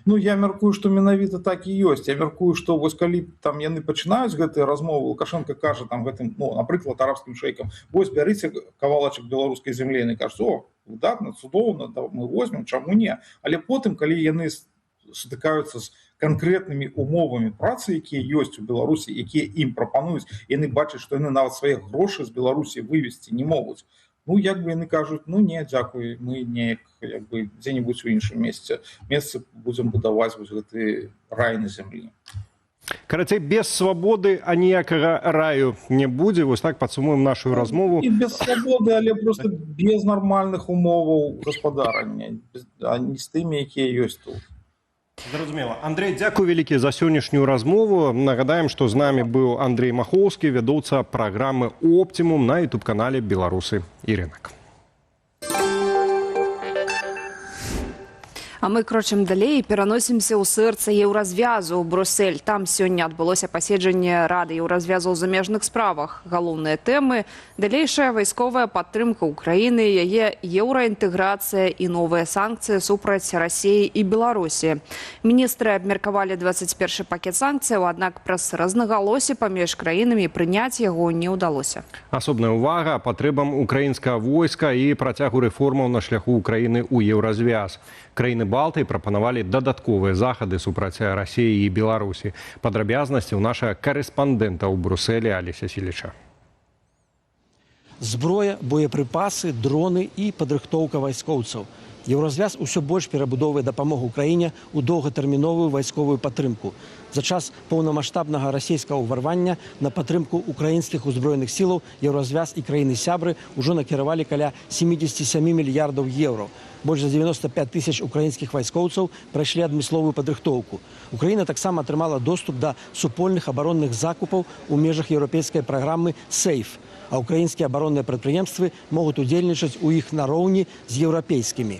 Ну, я мяркую, што менавіта так і ёсць. Я мяркую, што вось калі там яны пачынаюць гэтыя размовы, Лукашенко кажа там гэтым, ну, напрыклад, арабскім шэйкам: вось бярыце кавалачак беларускай зямлі, яны кажуць: о, выдатна, цудоўна, да, мы возьмем, чаму не? Але потым, калі яны сутыкаюцца з канкрэтнымі умовамі працы, якія ёсць у Беларусі, якія ім прапануюць, яны бачаць, што яны нават свае грошы з Беларусі вывезці не могуць. Ну, як бы яны кажуць: ну не, дзякуй, мы неяк як бы дзе-небудзь у іншым месцы будзем будаваць вось гэты рай на зямлі. Карацей, без свабоды аніякага раю не будзе. Вось так падсумуем нашу размову. І без свабоды, але просто без нармальных умоваў гаспадарання, а не з тымі, якія ёсць тут. Зразумела. Андрей, дзякуй вялікі за сённяшнюю размову. Нагадаем, што з намі быў Андрей Махоўскі, вядоўца праграмы «Оптимум» на ютуб-канале «Беларусы і рынок». А мы крочым далей і пераносімся ў сэрца еўразвязу ў Брюссель. Там сёння адбылося паседжанне Рады еўразвязу ў замежных справах. Галоўныя тэмы – далейшая вайсковая падтрымка Украіны, яе еўраінтэграцыя і новыя санкцыі супраць Расіі і Беларусі. Міністры абмеркавалі 21 пакет санкцыяў, аднак праз рознагалоссі паміж краінамі прыняць яго не ўдалося. Асобная ўвага патрэбам украінскага войска і працягу рэформаў на шляху Украіны ў еўразвяз. Краіны Балтыі прапанавалі дадатковыя захады супраць Расіі і Беларусі. Падрабязнасці ў нашага карэспандэнта ў Брюсселі Алеся Сіліча. Зброя, боепрыпасы, дроны і падрыхтоўка вайскоўцаў. Еўразвяз усё больш перабудоўвае дапамогу краіне ў доўгатэрміновую вайсковую падтрымку. За час поўнамаштабнага расійскага ўварвання на падтрымку украінскіх узброеных сілаў Еўразвяз і краіны-сябры ўжо накіравалі каля 77 мільярдаў еўро. Больш за 95 тысяч украінскіх вайскоўцаў прайшлі адмысловую падрыхтоўку. Украіна таксама атрымала доступ да супольных абаронных закупаў у межах еўрапейскай праграмы «Сейф», а украінскія абаронныя прадпрыемствы могуць удзельнічаць у іх нароўні з еўрапейскімі.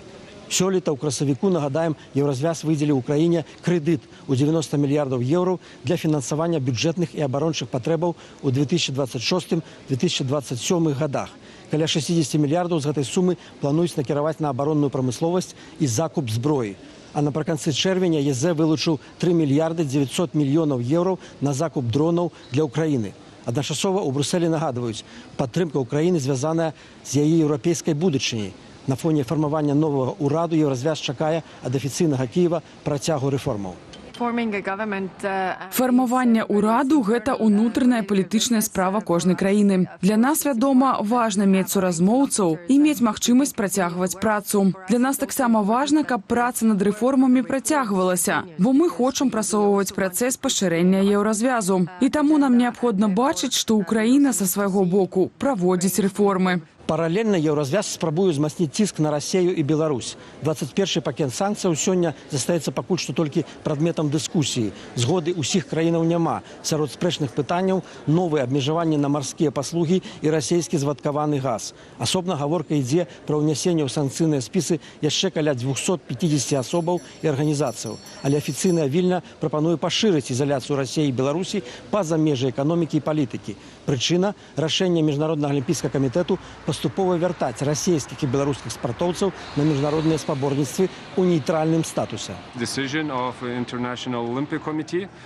Сёлета ў красавіку, нагадаем, Еўразвяз выдзеліў Украіне крэдыт у 90 мільярдаў еўро для фінансавання бюджэтных і абарончых патрэбаў у 2026-2027 годах. Каля 60 мільярдаў з гэтай сумы плануюць накіраваць на абаронную прамысловасць і закуп зброі. А напрыканцы чэрвеня ЕЗ вылучыў 3 мільярды 900 мільёнаў еўро на закуп дронаў для Украіны. Адначасова ў Брюсселі нагадваюць, падтрымка Украіны звязаная з яе еўрапейскай будучыняй. На фоне фармавання новага ўраду Еўразвяз чакае ад афіцыйнага Кіева працягу рэформаў. Фармаванне ўраду – гэта ўнутраная палітычная справа кожнай краіны. Для нас, вядома, важна мець суразмоўцаў і мець магчымасць працягваць працу. Для нас таксама важна, каб праца над рэформамі працягвалася, бо мы хочам прасоўваць працэс пашырэння еўразвязу. І таму нам неабходна бачыць, што Украіна са свайго боку праводзіць рэформы. Паралельна Еўразвяз спрабуе ўзмацніць ціск на Расію і Беларусь. 21 пакет санкцыяў сёння застаецца пакуль што толькі прадметам дыскусіі. Згоды ўсіх краінаў няма. Сярод спрэчных пытанняў новыя абмежаванні на марскія паслугі і расійскі звадкаваны газ. Асобна гаворка ідзе пра ўнясенне ў санкцыйныя спісы яшчэ каля 250 асобаў і арганізацыяў. Але афіцыйная Вільня прапануе пашырыць ізаляцыю Расіі і Беларусі па-за межы эканомікі і палітыкі. Прычына – рашэнне Міжнароднага алімпійскага камітэту паступова вяртаць расійскіх і беларускіх спартоўцаў на міжнародныя спаборніцтвы ў нейтральным статусе.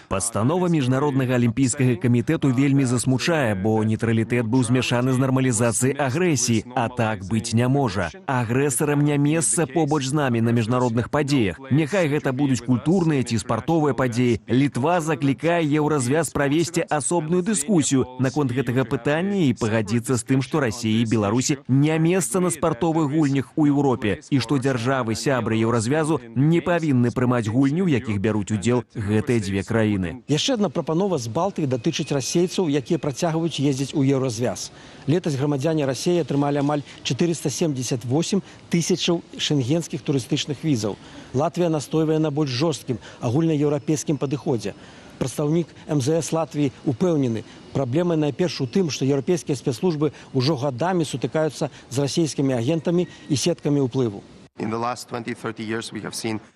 Пастанова Міжнароднага алімпійскага камітэту вельмі засмучае, бо нейтралітэт быў змяшаны з нармалізацыяй агрэсіі, а так быць не можа. Агрэсарам не месца побач з намі на міжнародных падзеях. Няхай гэта будуць культурныя ці спартовыя падзеі. Літва заклікае Еўразвяз правесці асобную дыскусію наконт гэтага пытання і пагадзіцца з тым, што Расія і Беларусі не месца на спартовых гульнях у Еўропе і што дзяржавы-сябры Еўразвязу не павінны прымаць гульні, у якіх бяруць удзел гэтыя дзве краіны. Яшчэ адна прапанова з Балтыі датычыць расейцаў, якія працягваюць ездзіць у Еўразвяз. Летась грамадзяне Расіі атрымалі амаль 478 тысячаў шенгенскіх турыстычных візаў. Латвія настойвае на больш жорсткім агульнаеўрапейскім падыходзе. Прадстаўнік МЗС Латвіі упэўнены, праблема найперш у тым, што еўрапейскія спецслужбы ўжо гадамі сутыкаюцца з расійскімі агентамі і сеткамі ўплыву.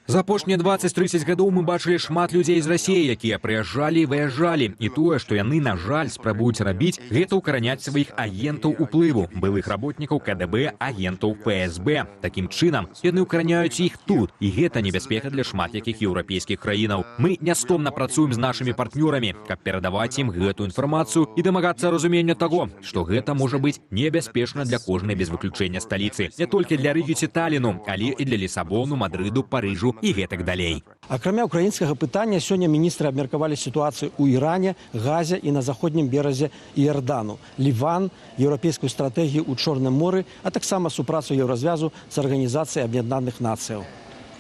За апошнія 20-30 гадоў мы бачылі шмат людзей з Расіі, якія прыязджалі і выязджалі. І тое, што яны, на жаль, спрабуюць рабіць, гэта ўкараняць сваіх агентаў уплыву, былых работнікаў КДБ, агентаў ФСБ. Такім чынам, яны ўкараняюць іх тут. І гэта небяспека для шмат якіх еўрапейскіх краінаў. Мы нястомна працуем з нашымі партнёрамі, каб перадаваць ім гэтую інфармацыю і дамагацца разумення таго, што гэта можа быць небяспечна для кожнай без выключэння сталіцы. Не толькі для Рыгі ці Таліну, але і для Лісабону, Мадрыду, Парыжу і гэтак далей. Акрамя украінскага пытання, сёння міністры абмеркавалі сітуацыю ў Іране, Газе і на заходнім беразе Іордану, Ліван, еўрапейскую стратэгію ў Чорным моры, а таксама супрацу еўразвязу з Арганізацыяй Аб'яднаных Нацыяў.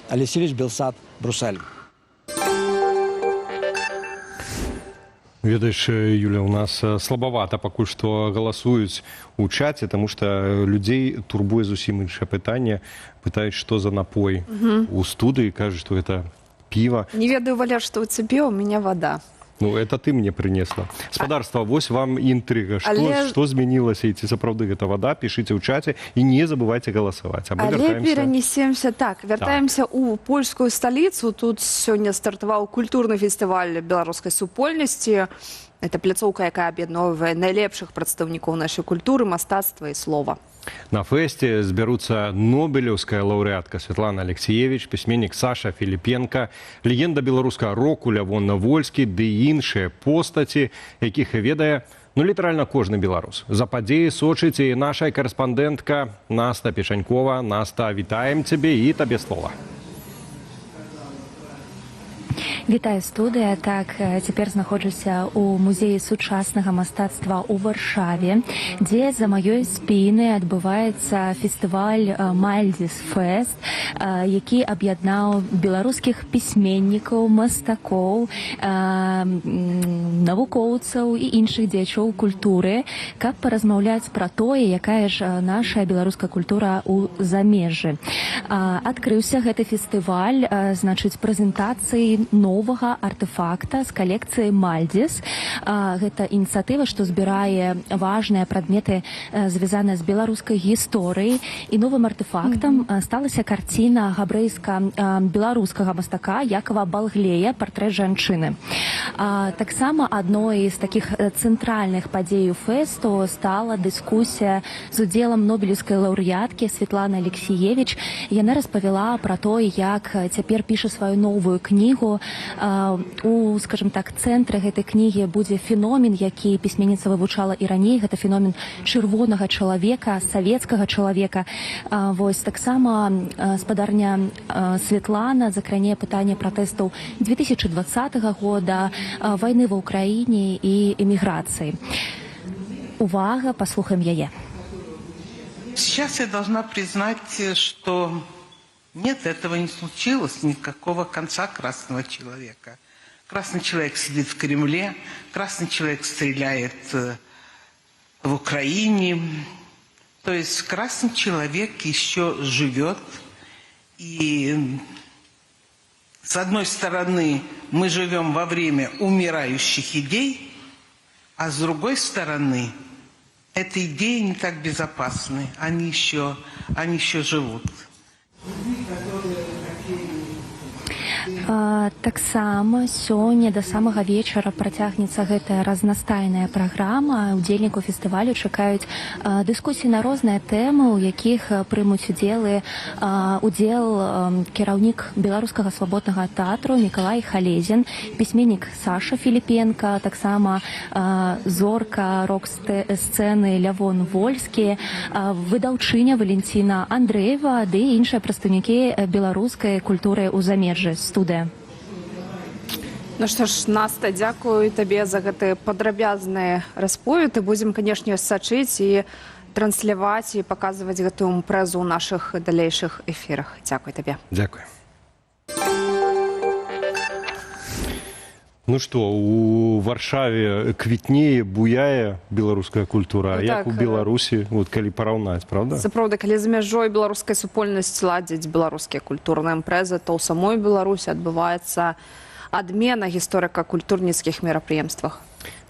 Алексеевич Белсат, Брюссель. Ведаеш, Юля, у нас слабавата пакуль што галасуюць у чаце, таму што людзей турбуе зусім іншае пытанне. Пытаюць, што за напой у студыі, кажуць, што гэта піва. Не ведаю, Валя, што ў цябе, у мяне вода. Ну, это ты мне принесла. Спадарства, вось вам інтрыга. Што змянілася, і ці сапраўды гэта вода? Пішыце ў чаце і не забывайце галасаваць. Але перанесемся, вяртаемся ў польскую сталіцу. Тут сёння стартаваў культурны фестываль беларускай супольнасці. Это пляцоўка, якая аб'ядноўвае найлепшых прадстаўнікоў нашай культуры, мастацтва і слова. На фэсце збяруцца нобелеўская лаўрэатка Святлана Алексеевич, пісьменнік Саша Філіпенка, легенда беларускага року Лявон Вольскі ды іншыя постаці, якіх ведае літаральна кожны беларус. За падзеі сочыць і наша карэспандэнтка Наста Пешанькова. Наста, вітаем цябе і табе слова. Вітаю, студыя. Так, цяпер знаходжуся ў музеі сучаснага мастацтва ў Варшаве, дзе за маёй спіны адбываецца фестываль Мальдзіс Фест, які аб'яднаў беларускіх пісьменнікаў, мастакоў, навукоўцаў і іншых дзеячоў культуры, каб паразмаўляць пра тое, якая ж наша беларуская культура ў замежжы. Адкрыўся гэты фестываль, значыць, прэзентацыі новага артефакта з калекцыі Мальдзіс. Гэта ініцыятыва, што збірае важныя прадметы, звязаныя з беларускай гісторыяй. І новым артефактам сталася карціна габрэйска-беларускага мастака Якава Балглея «Партрэт жанчыны». Таксама адной з такіх цэнтральных падзей фэсту стала дыскусія з удзелам нобелеўскай лаўрэаткі Святланы Алексеевич. Яна распавяла пра тое, як цяпер піша сваю новую кнігу. У, скажем так, цэнтры гэтай кнігі будзе феномен, які пісьменніца вывучала і раней. Гэта феномен чырвонага чалавека, савецкага чалавека. Вось таксама спадарня Святлана закране пытанне пратэстаў 2020 года, вайны ва ўкраіне і эміграцыі. Увага, паслухаем яе. Сейчас я должна признать, что нет, этого не случилось, никакого конца красного человека. Красный человек сидит в Кремле, красный человек стреляет в Украине. То есть красный человек еще живет. И с одной стороны мы живем во время умирающих идей, а с другой стороны эти идеи не так безопасны, они еще живут. Таксама сёння да самага вечара працягнецца гэтая разнастайная праграма. Удзельнікаў фестывалю чакаюць дыскусіі на розныя тэмы, у якіх прымуць удзел кіраўнік беларускага свабоднага тэатру Мікалай Халезін, пісьменнік Саша Філіпенка, таксама зорка рок-сцэны Лявон Вольскі, выдаўчыня Валентина Андрэева ды іншыя прадстаўнікі беларускай культуры ў замежжы. Студыя. Ну што ж, Наста, дзякую табе за гэты падрабязны расповед. І будзем, канешне, сачыць і трансляваць і паказваць гэтую імпрэзу ў нашых далейшых эфірах. Дзякуй табе. Дзякуй. Ну што, у Варшаве квітнее, буяе беларуская культура, як у Беларусі, калі параўнаць, правда? Сапраўды, калі за мяжой беларускай супольнасці ладзяць беларускія культурныя імпрэзы, то ў самой Беларусі адбываецца адмена гісторыка-культурніцкіх мерапрыемствах.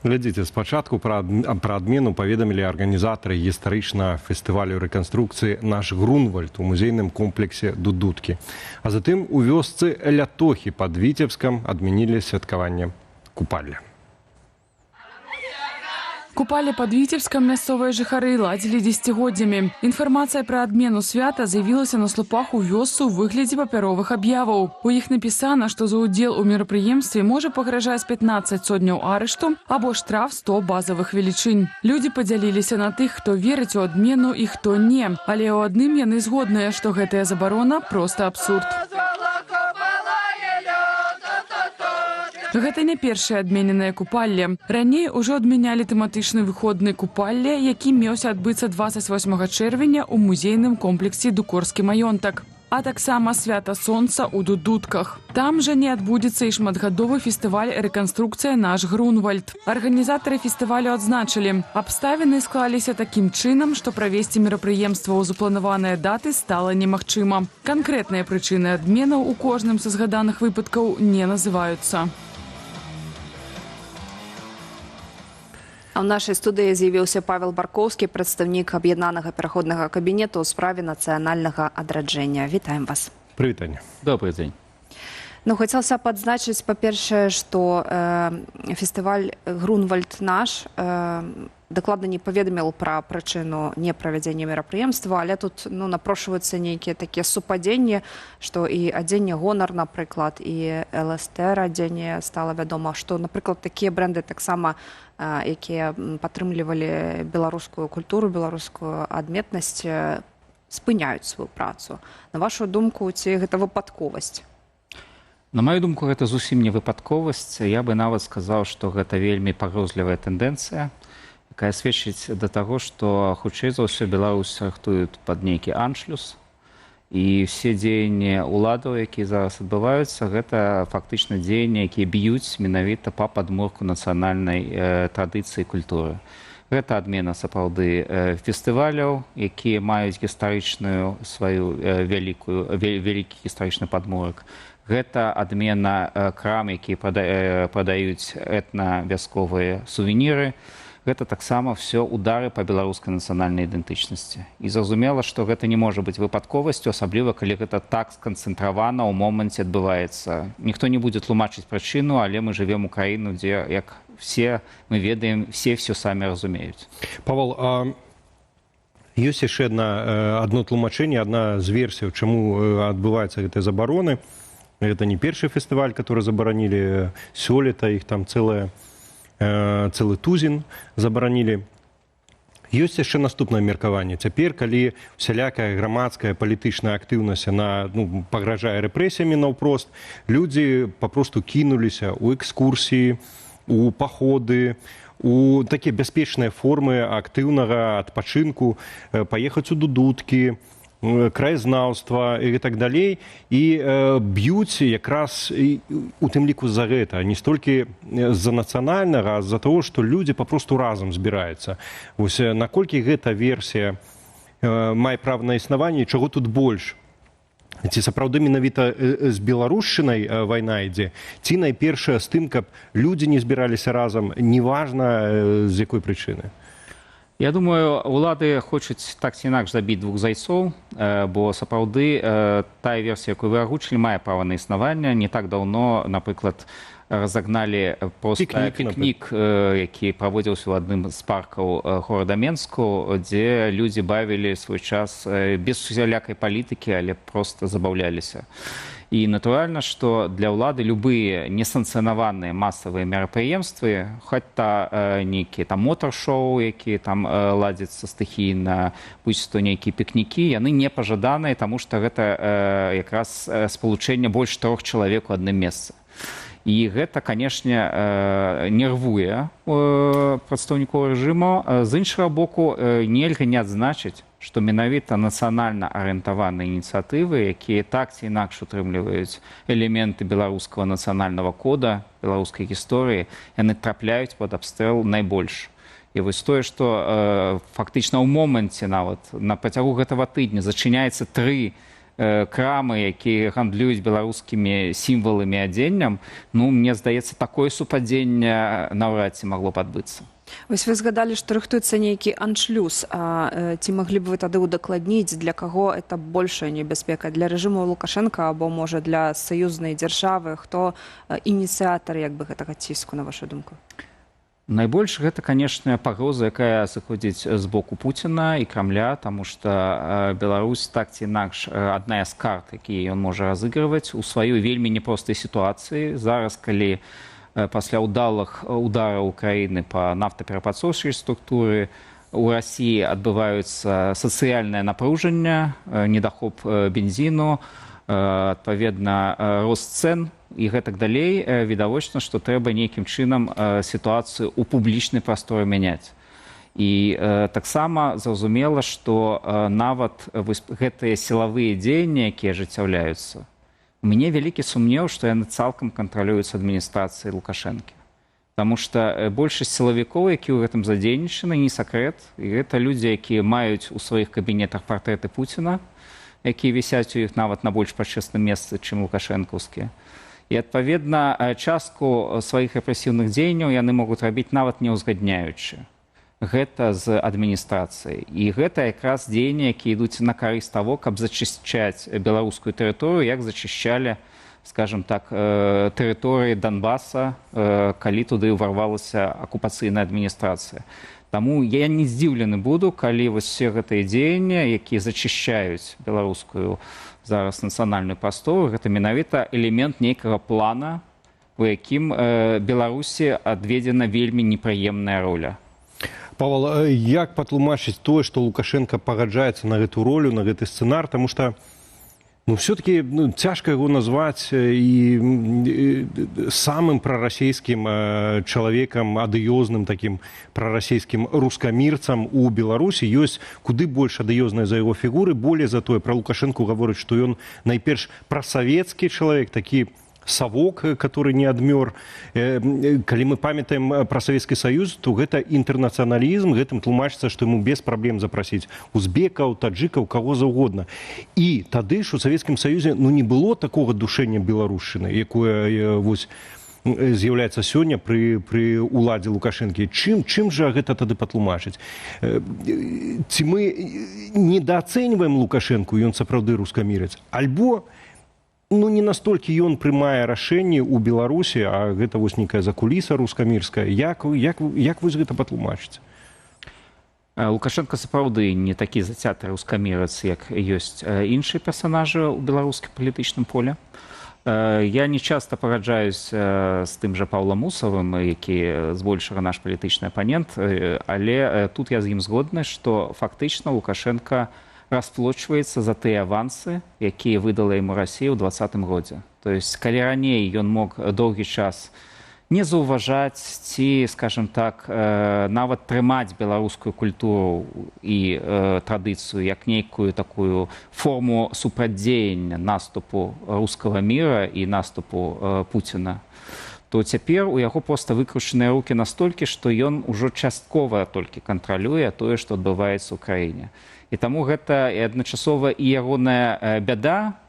Глядзіце, спачатку пра адмену паведамілі арганізатары гістарычнага фестывалю рэканструкцыі «Наш Грунвальд» у музейным комплексе Дудуткі. А затым у вёсцы Лятохі пад Віцебскам адмянілі святкаванне купалля. Купалі пад Віцебскам мясцовыя жыхары ладзілі дзесяцігоддзямі. Інфармацыя пра адмену свята з'явілася на слупах у вёсцы ў выглядзе папяровых аб'яваў. У іх напісана, што за ўдзел у мерапрыемстве можа пагражаць 15 сотняў арышту або штраф 100 базавых велічынь. Людзі падзяліліся на тых, хто верыць у адмену і хто не. Але ў адным яны згодныя, што гэтая забарона проста абсурд. Гэта не першае адмененае купалле. Раней ужо адмянялі тэматычны выходны купалле, які меўся адбыцца 28 чэрвеня ў музейным комплексе «Дукорскі маёнтак». А таксама свята сонца ў Дудутках. Там жа не адбудзецца і шматгадовы фестываль «Рэканструкцыя «Наш Грунвальд». Арганізатары фестывалю адзначылі, абставіны склаліся такім чынам, што правесці мерапрыемства ў запланаваныя даты стала немагчыма. Канкрэтныя прычыны адменаў у кожным са згаданых выпадкаў не называюцца. А ў нашай студыі з'явіўся Павел Баркоўскі, прадстаўнік аб'яднанага пераходнага кабінету ў справе нацыянальнага адраджэння. Вітаем вас. Прывітанне. Добрый дзень. Ну, хацелася б адзначыць, па-першае, што фестываль «Грунвальд наш» дакладна не паведаміў пра прычыну неправядзення мерапрыемства, але тут напрошваюцца нейкія такія супадзенні, што і адзенне «Гонар», напрыклад, і ЛСТР адзенне стала вядома, што, напрыклад, такія брэнды таксама, якія падтрымлівалі беларускую культуру, беларускую адметнасць, спыняюць сваю працу. На вашу думку, ці гэта выпадковасць? На маю думку, гэта зусім не выпадковасць. Я бы нават сказаў, што гэта вельмі пагрозлівая тэндэнцыя, якая сведчыць да таго, што хутчэй за ўсё Беларусь рыхтуюць пад нейкі аншлюс. І ўсе дзеянні ўладаў, якія зараз адбываюцца, гэта фактычна дзеянні, якія б'юць менавіта па падмурку нацыянальнай традыцыі і культуры. Гэта адмена сапраўды фестываляў, якія маюць гістарычную сваю вялікі гістарычны падмурак. Гэта адмена крам, якія прадаюць этна-вясковыя сувеніры. Гэта таксама ўсё удары па беларускай нацыянальнай ідэнтычнасці. І зразумела, што гэта не можа быць выпадковасцю, асабліва калі гэта так сканцэнтравана ў моманце адбываецца. Ніхто не будзе тлумачыць прычыну, але мы жывем у краіну, дзе, як все мы ведаем, все самі разумеюць. Павел, ёсць яшчэ адно тлумачэнне, адна з версій, чаму адбываюцца гэтыя забароны. Гэта не першы фестываль, который забаранілі сёлета, іх там цэлы тузін забаранілі. Ёсць яшчэ наступнае меркаванне. Цяпер, калі усялякая грамадская палітычная актыўнасць пагражае рэпрэсіямі наўпрост, людзі папросту кінуліся ў экскурсіі, у паходы, у такія бяспечныя формы актыўнага адпачынку, паехаць у Дудуткі, краязнаўства і так далей, і б'юць якраз у тым ліку за гэта, не столькі з-за нацыянальнага, а з-за таго, што людзі папросту разам збіраюцца. Вось наколькі гэта версія мае права на існаванне, чаго тут больш? Ці сапраўды менавіта з беларушчынай вайна ідзе, ці найпершая з тым, каб людзі не збіраліся разам, неважна з якой прычыны? Я думаю, улады хочуць так ці інакш забіць двух зайцоў, бо сапраўды тая версія, якую вы агучылі, мае права на існаванне. Не так даўно, напрыклад, разагналі проста пікнік, які праводзіўся ў адным з паркаў горада Менску, дзе людзі бавілі свой час без усялякай палітыкі, але проста забаўляліся. І натуральна, што для ўлады любыя несанкцыянаваныя масавыя мерапрыемствы, хоць нейкія мотар-шоу, якія там ладзяцца стыхійна, будь-што нейкія пікнікі, яны не пажаданыя, таму што гэта якраз спалучэнне больш 3 чалавек у адным месцы. І гэта, канешне, нервуе прадстаўнікоў рэжыму. З іншага боку, нельга не адзначыць, што менавіта нацыянальна арыентаваныя ініцыятывы, якія так ці інакш утрымліваюць элементы беларускага нацыянальнага кода, беларускай гісторыі, яны трапляюць пад абстрэл найбольш. І вось тое, што фактычна ў моманце нават на працягу гэтага тыдня зачыняецца 3 крамы, якія гандлююць беларускімі сімваламі адзеннем, ну, мне здаецца, такое супадзенне наўрад ці магло б адбыцца. Вось вы згадалі, што рыхтуецца нейкі аншлюз. Ці маглі б вы тады ўдакладніць, для каго это большая небяспека? Для рэжыму Лукашенка або, можа, для саюзнай дзяржавы? Хто ініцыятар як бы гэтага ціску, на вашу думку? Найбольш гэта, канешне, пагроза, якая сыходзіць з боку Пуціна і Крамля, таму што Беларусь так ці інакш адна з карт, якія ён можа разыгрываць у сваёй вельмі непростай сітуацыі. Зараз, калі пасля ўдалых удараў Украіны па нафтаперапрацоўчай структуры у Расіі адбываюцца сацыяльнае напружанне, недахоп бензіну, адпаведна рост цэн і гэтак далей, відавочна, што трэба нейкім чынам сітуацыю ў публічнай прасторы мяняць. І таксама зразумела, што нават гэтыя сілавыя дзеянні, якія ажыццяўляюцца, у мяне вялікі сумнеў, што яны цалкам кантралююць адміністрацыі Лукашэнкі. Таму што большасць сілавікоў, якія ў гэтым задзейнічаны, не сакрэт, і гэта людзі, якія маюць у сваіх кабінетах партрэты Пуціна, якія вісяць у іх нават на больш пачэсным месцы, чым лукашэнкаўскія. І, адпаведна, частку сваіх рэпрэсіўных дзеянняў яны могуць рабіць нават не ўзгадняючы гэта з адміністрацыяй. І гэта якраз дзеянні, якія ідуць на карысць таго, каб зачышчаць беларускую тэрыторыю, як зачышчалі, скажем так, тэрыторыі Донбаса, калі туды ўварвалася акупацыйная адміністрацыя. Таму я не здзіўлены буду, калі вось все гэтыя дзеянні, якія зачышчаюць беларускую зараз нацыянальную прастору, гэта менавіта элемент нейкага плана, у якім Беларусі адведзена вельмі непрыемная роля. Павел, як патлумачыць тое, што Лукашенко пагаджаецца на гэту ролю, на гэты сцэнар, таму што все-таки цяжка яго назваць і самым прарасійскім чалавекам, адыёзным такім прарасійскім рускамірцам у Беларусі. Ёсць куды больш адыёзныя за яго фігуры. Болей за тое, пра Лукашэнку гаворыць, што ён найперш прасавецкі чалавек, такі совок, который не адмёр. Калі мы памятаем пра Савецкі Саюз, то гэта інтэрнацыяналізм, гэтым тлумачыцца, што яму без праблем запрасіць узбекаў, таджыкаў, каго заўгодна. І тады ж у Савецкім Саюзе не было такога душэння беларушчыны, якое вось з'яўляецца сёння пры ўладзе Лукашэнкі. Чым жа гэта тады патлумачыць? Ці мы недаацэньваем Лукашэнку, ён сапраўды рускамірец? Альбо не настолькі ён прымае рашэнні ў Беларусі, а гэта вось нейкая закуліса рускамірская. Як вось гэта патлумачыць? Лукашенко сапраўды не такі зацяты рускамірец, як ёсць іншыя персанажы ў беларускім палітычным поле. Я не часта пагаджаюсь з тым жа Паўлам Мусавым, які збольшага наш палітычны апанент, але тут я з ім згодны, што фактычна Лукашенко расплочваецца за тыя авансы, якія выдала яму Расія ў 2020 годзе. То есть, калі раней ён мог доўгі час не заўважаць ці, скажем так, нават трымаць беларускую культуру і традыцыю як нейкую такую форму супрацьдзеяння наступу рускага міра і наступу Пуціна, то цяпер у яго проста выкручаныя рукі настолькі, што ён ужо часткова толькі кантралюе тое, што адбываецца ў краіне. І таму гэта і адначасова і ягоная бяда,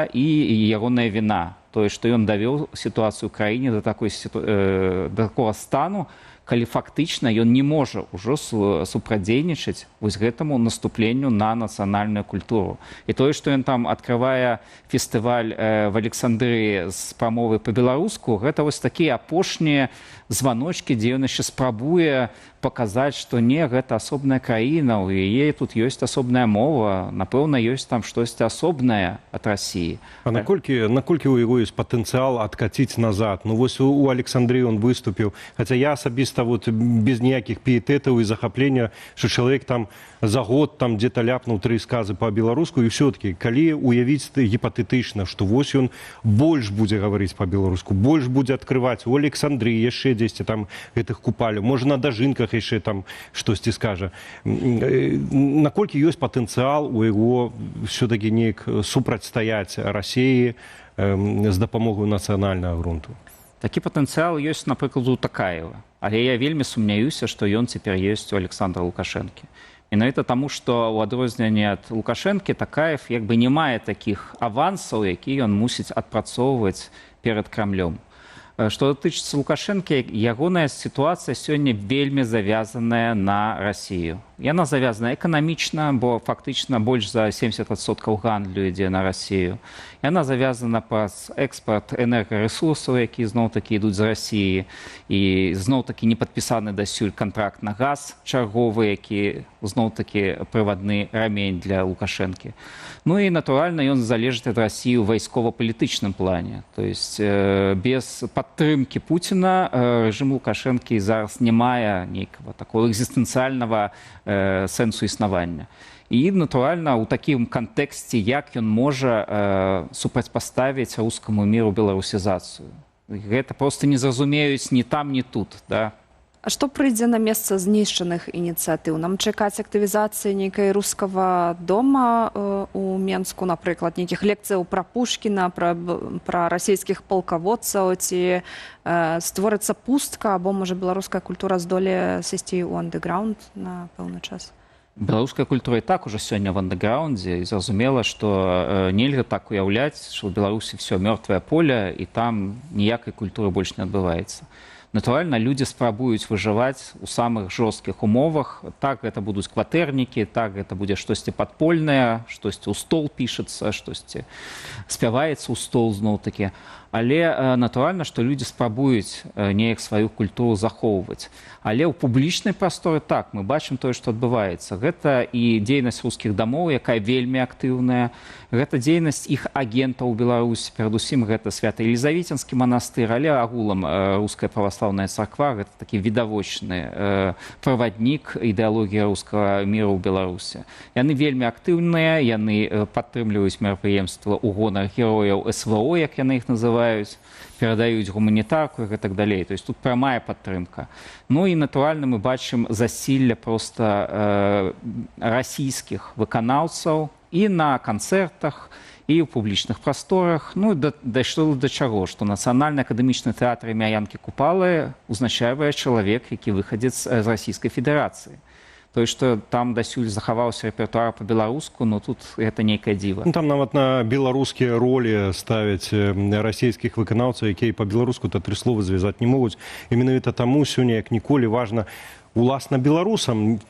і ягоная віна. Тое, што ён давёў сітуацыю ў краіне да такога стану, калі фактычна ён не можа ўжо супрацьдзейнічаць вось гэтаму наступленню на нацыянальную культуру. І тое, што ён там адкрывае фестываль в Александрыі з прамовы па-беларуску, гэта вось такія апошнія званочкі, дзе ён яшчэ спрабуе паказаць, што не, гэта асобная краіна, у яе тут ёсць асобная мова, напэўна, ёсць там штосьці асобнае ад Расіі. А наколькі у яго ёсць патэнцыял адкаціць назад? Ну вось у Александрыі ён выступіў, хаця я асабіста без ніякіх піетэтаў і захаплення, што чалавек там за год там дзе-то ляпнуў 3 сказы па-беларуску, і ўсё-такі, калі уявіць гіпатэтычна, што вось ён больш будзе гаварыць па-беларуску, больш будзе адкрываць у Александрыі, яшчэ дзесьці там гэтых купаляў, можа на дажынках яшчэ там штосьці скажа. Наколькі ёсць патэнцыял у яго ўсё-такі неяк супрацьстаяць Расіі з дапамогаю нацыянальнага грунту? Такі патэнцыял ёсць, напрыклад, у Такаева. Але я вельмі сумняюся, што ён цяпер ёсць у Александра Лукашэнкі. Менавіта таму, што ў адрозненне ад Лукашэнкі Такаев як бы не мае такіх авансаў, які ён мусіць адпрацоўваць перад Крамлём. Што датычыцца Лукашэнкі, ягоная сітуацыя сёння вельмі завязаная на Расію. Яна завязана эканамічна, бо фактычна больш за 70% гандлю ідзе на Расію. Яна завязана праз экспарт энергарэсурсаў, які зноў-такі ідуць з Расіі. І зноў-такі не падпісаны дасюль кантракт на газ чарговы, які зноў-такі прывадны рамень для Лукашэнкі. Ну і, натуральна, ён залежыць ад Расіі ў вайскова-палітычным плане. То есть без падтрымкі Пуціна рэжым Лукашэнкі зараз не мае нейкага такого экзістэнцыяльнага сэнсу існавання. І, натуральна, у такім кантэксце, як ён можа супрацьпаставіць рускаму міру беларусізацыю. Гэта проста не зразумеюць ні там, ні тут. Да? А што прыйдзе на месца знішчаных ініцыятыў? Нам чакаць актывізацыі нейкай рускага дома у Менску, напрыклад, нейкіх лекцыяў пра Пушкіна, пра расійскіх палкаводцаў, ці створыцца пустка, або, можа, беларуская культура здолее сысці ў андэграунд на пэўны час? Беларуская культура і так уже сёння в андэграундзе, і зразумела, што нельга так уяўляць, што ў Беларусі все мёртвае поле, і там ніякай культуры больш не адбываецца. Натуральна, людзі спрабуюць выжываць у самых жорсткіх умовах. Так, гэта будуць кватэрнікі, так, гэта будзе штосьці падпольнае, штосьці ў стол пішацца, штосьці спяваецца ў стол зноў-такі. Але натуральна, што людзі спрабуюць неяк сваю культуру захоўваць. Але ў публічнай прасторы так, мы бачым тое, што адбываецца. Гэта і дзейнасць рускіх дамоў, якая вельмі актыўная. Гэта дзейнасць іх агентаў у Беларусі. Перадусім, гэта Свята-Елізаветінскі манастыр, але агулам руская праваслаўная царква, гэта такі відавочны праваднік ідэалогіі рускага міру ў Беларусі. Яны вельмі актыўныя, яны падтрымліваюць мерапрыемствы ў гонар герояў СВО, як яны іх называюць, перадаюць гуманітарку і так далей. То есть тут прамая падтрымка. Ну і, натуральна, мы бачым засілля проста расійскіх выканаўцаў і на канцэртах, і ў публічных прасторах. Ну, дайшло да чаго, што Нацыянальны акадэмічны тэатр імя Янкі Купалы ўзначальвае чалавек, які выхадзец з Расійскай Федэрацыі. То есть, што там дасюль захаваўся рэпертуар па-беларуску, но тут гэта нейкае дзіва. Там нават на беларускія ролі ставяць расійскіх выканаўцаў, якія па-беларуску-то тры словы звязаць не могуць. І менавіта таму сёння, як ніколі, важна уласна беларусам.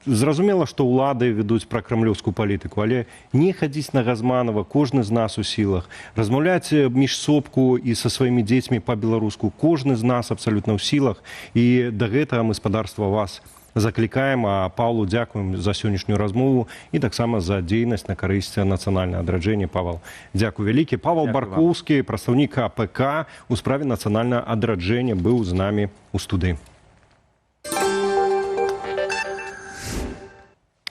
Зразумела, што ўлады ведуць пра крамлёўскую палітыку, але не хадзіць на Газманова, кожны з нас у сілах. Размаўляць міжсобку і са сваімі дзецьмі па-беларуску. Кожны з нас абсалютна ў сілах. І да гэтага мы, спадарства, вас заклікаем. А Павлу дзякуем за сённяшнюю размову і таксама за дзейнасць на карысць нацыянальнага адраджэння. Павал, дзякуй вялікі. Павал Баркоўскі, прадстаўнік АПК у справе нацыянальнага адраджэння, быў з намі ў студыі.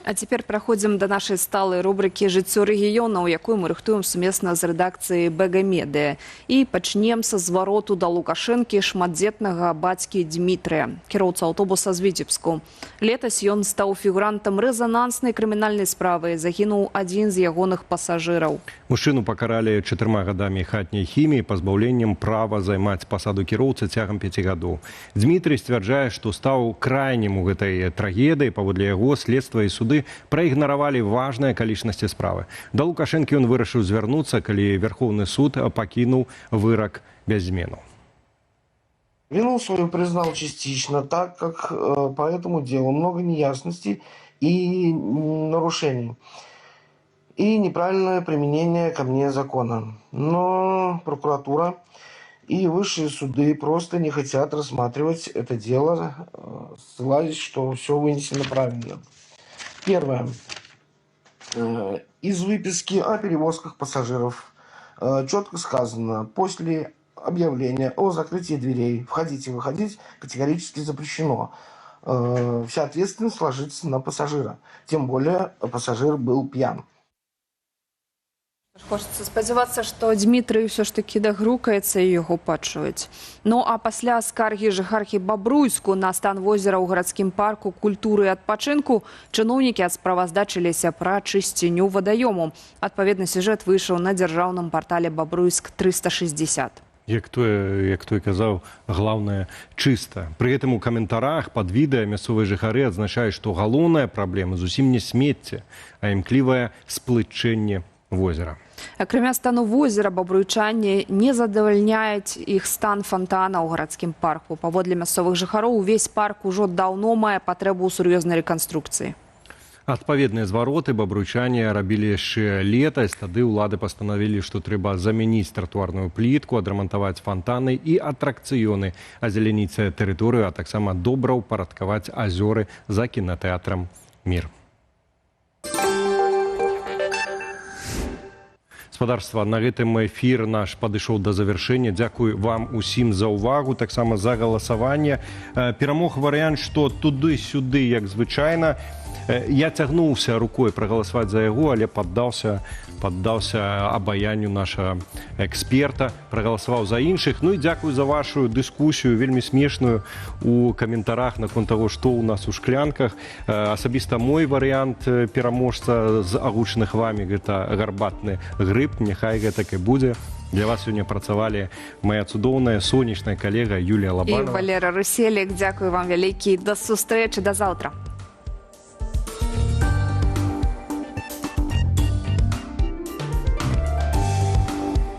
А цяпер праходзім да нашай сталай рубрыкі «Жыццё рэгіёнаў», якую мы рыхтуем сумесна з рэдакцыяй «Бэга-медыя». І пачнем са звароту да Лукашэнкі шматдзетнага бацькі Дмітрыя, кіроўца аўтобуса з Віцебску. Летась ён стаў фігурантам рэзананснай крымінальнай справы. Загінуў адзін з ягоных пасажыраў. Мужчыну пакаралі 4 гадамі хатняй хіміі, пазбаўленнем права займаць пасаду кіроўцы цягам 5 гадоў. Дмітрый сцвярджае, што стаў крайнім у гэтай трагедыі. Паводле яго следства і суды праігнаравалі важныя акалічнасці справы. Да Лукашэнкі ён вырашыў звярнуцца, калі Верховны суд пакінуў вырак без змену. Вину свою признал частично, так как по этому делу много неясностей и нарушений. И неправильное применение ко мне закона. Но прокуратура и высшие суды просто не хотят рассматривать это дело, ссылаясь, что все вынесено правильно. Первое. Из выписки о перевозках пассажиров четко сказано: после объявления о закрытии дверей входить и выходить категорически запрещено. Вся ответственность ложится на пассажира. Тем более пассажир был пьян. Хочацца спадзявацца, што Дмітрый ўсё ж такі дагрукаецца і яго пачуюць. Ну а пасля скаргі жыхаркі Бабруйску на стан возера ў гарадскім парку культуры і адпачынку чыноўнікі адсправаздачыліся пра чысціню вадаёму. Адпаведны сюжэт выйшаў на дзяржаўным партале Бабруйск 360. як той казаў, главное чыста. Пры гэтым у каментарах пад відэа мясцовыя жыхары адзначаюць, што галоўная праблема зусім не смецце, а імклівае сплытчэнне возера. Акрамя стану возера, бабруйчане не задавальняюць іх стан фонтана ў гарадскім парку. Паводле мясцовых жыхароў, увесь парк ужо даўно мае патрэбу ў сур'ёзнай рэканструкцыі. Адпаведныя звароты бабруйчане рабілі яшчэ летась. Тады ўлады пастанавілі, што трэба замяніць тратуарную плітку, адрамантаваць фонтаны і атракцыёны, азеляніць тэрыторыю, а таксама добра ўпарадкаваць азёры за кінатэатрам «Мір». Гаспадарства, на гэтым эфір наш падышоў да завяршэння. Дзякуй вам усім за ўвагу, таксама за галасаванне. Перамог варыянт, што туды-сюды, як звычайна. Я цягнуўся рукой прагаласаваць за яго, але паддаўся абаянню нашага эксперта, прагаласаваў за іншых. Ну і дзякую за вашу дыскусію, вельмі смешную у каментарах наконт таго, што ў нас у шклянках. Асабіста мой варыянт пераможца з агучаных вамі – гэта гарбатны грыб, няхай гэтак і будзе. Для вас сёння працавалі моя цудоўная сонечная калега Юлія Лабанова І Валера Руселік. Дзякую вам вялікі. Да сустрэчы, да заўтра.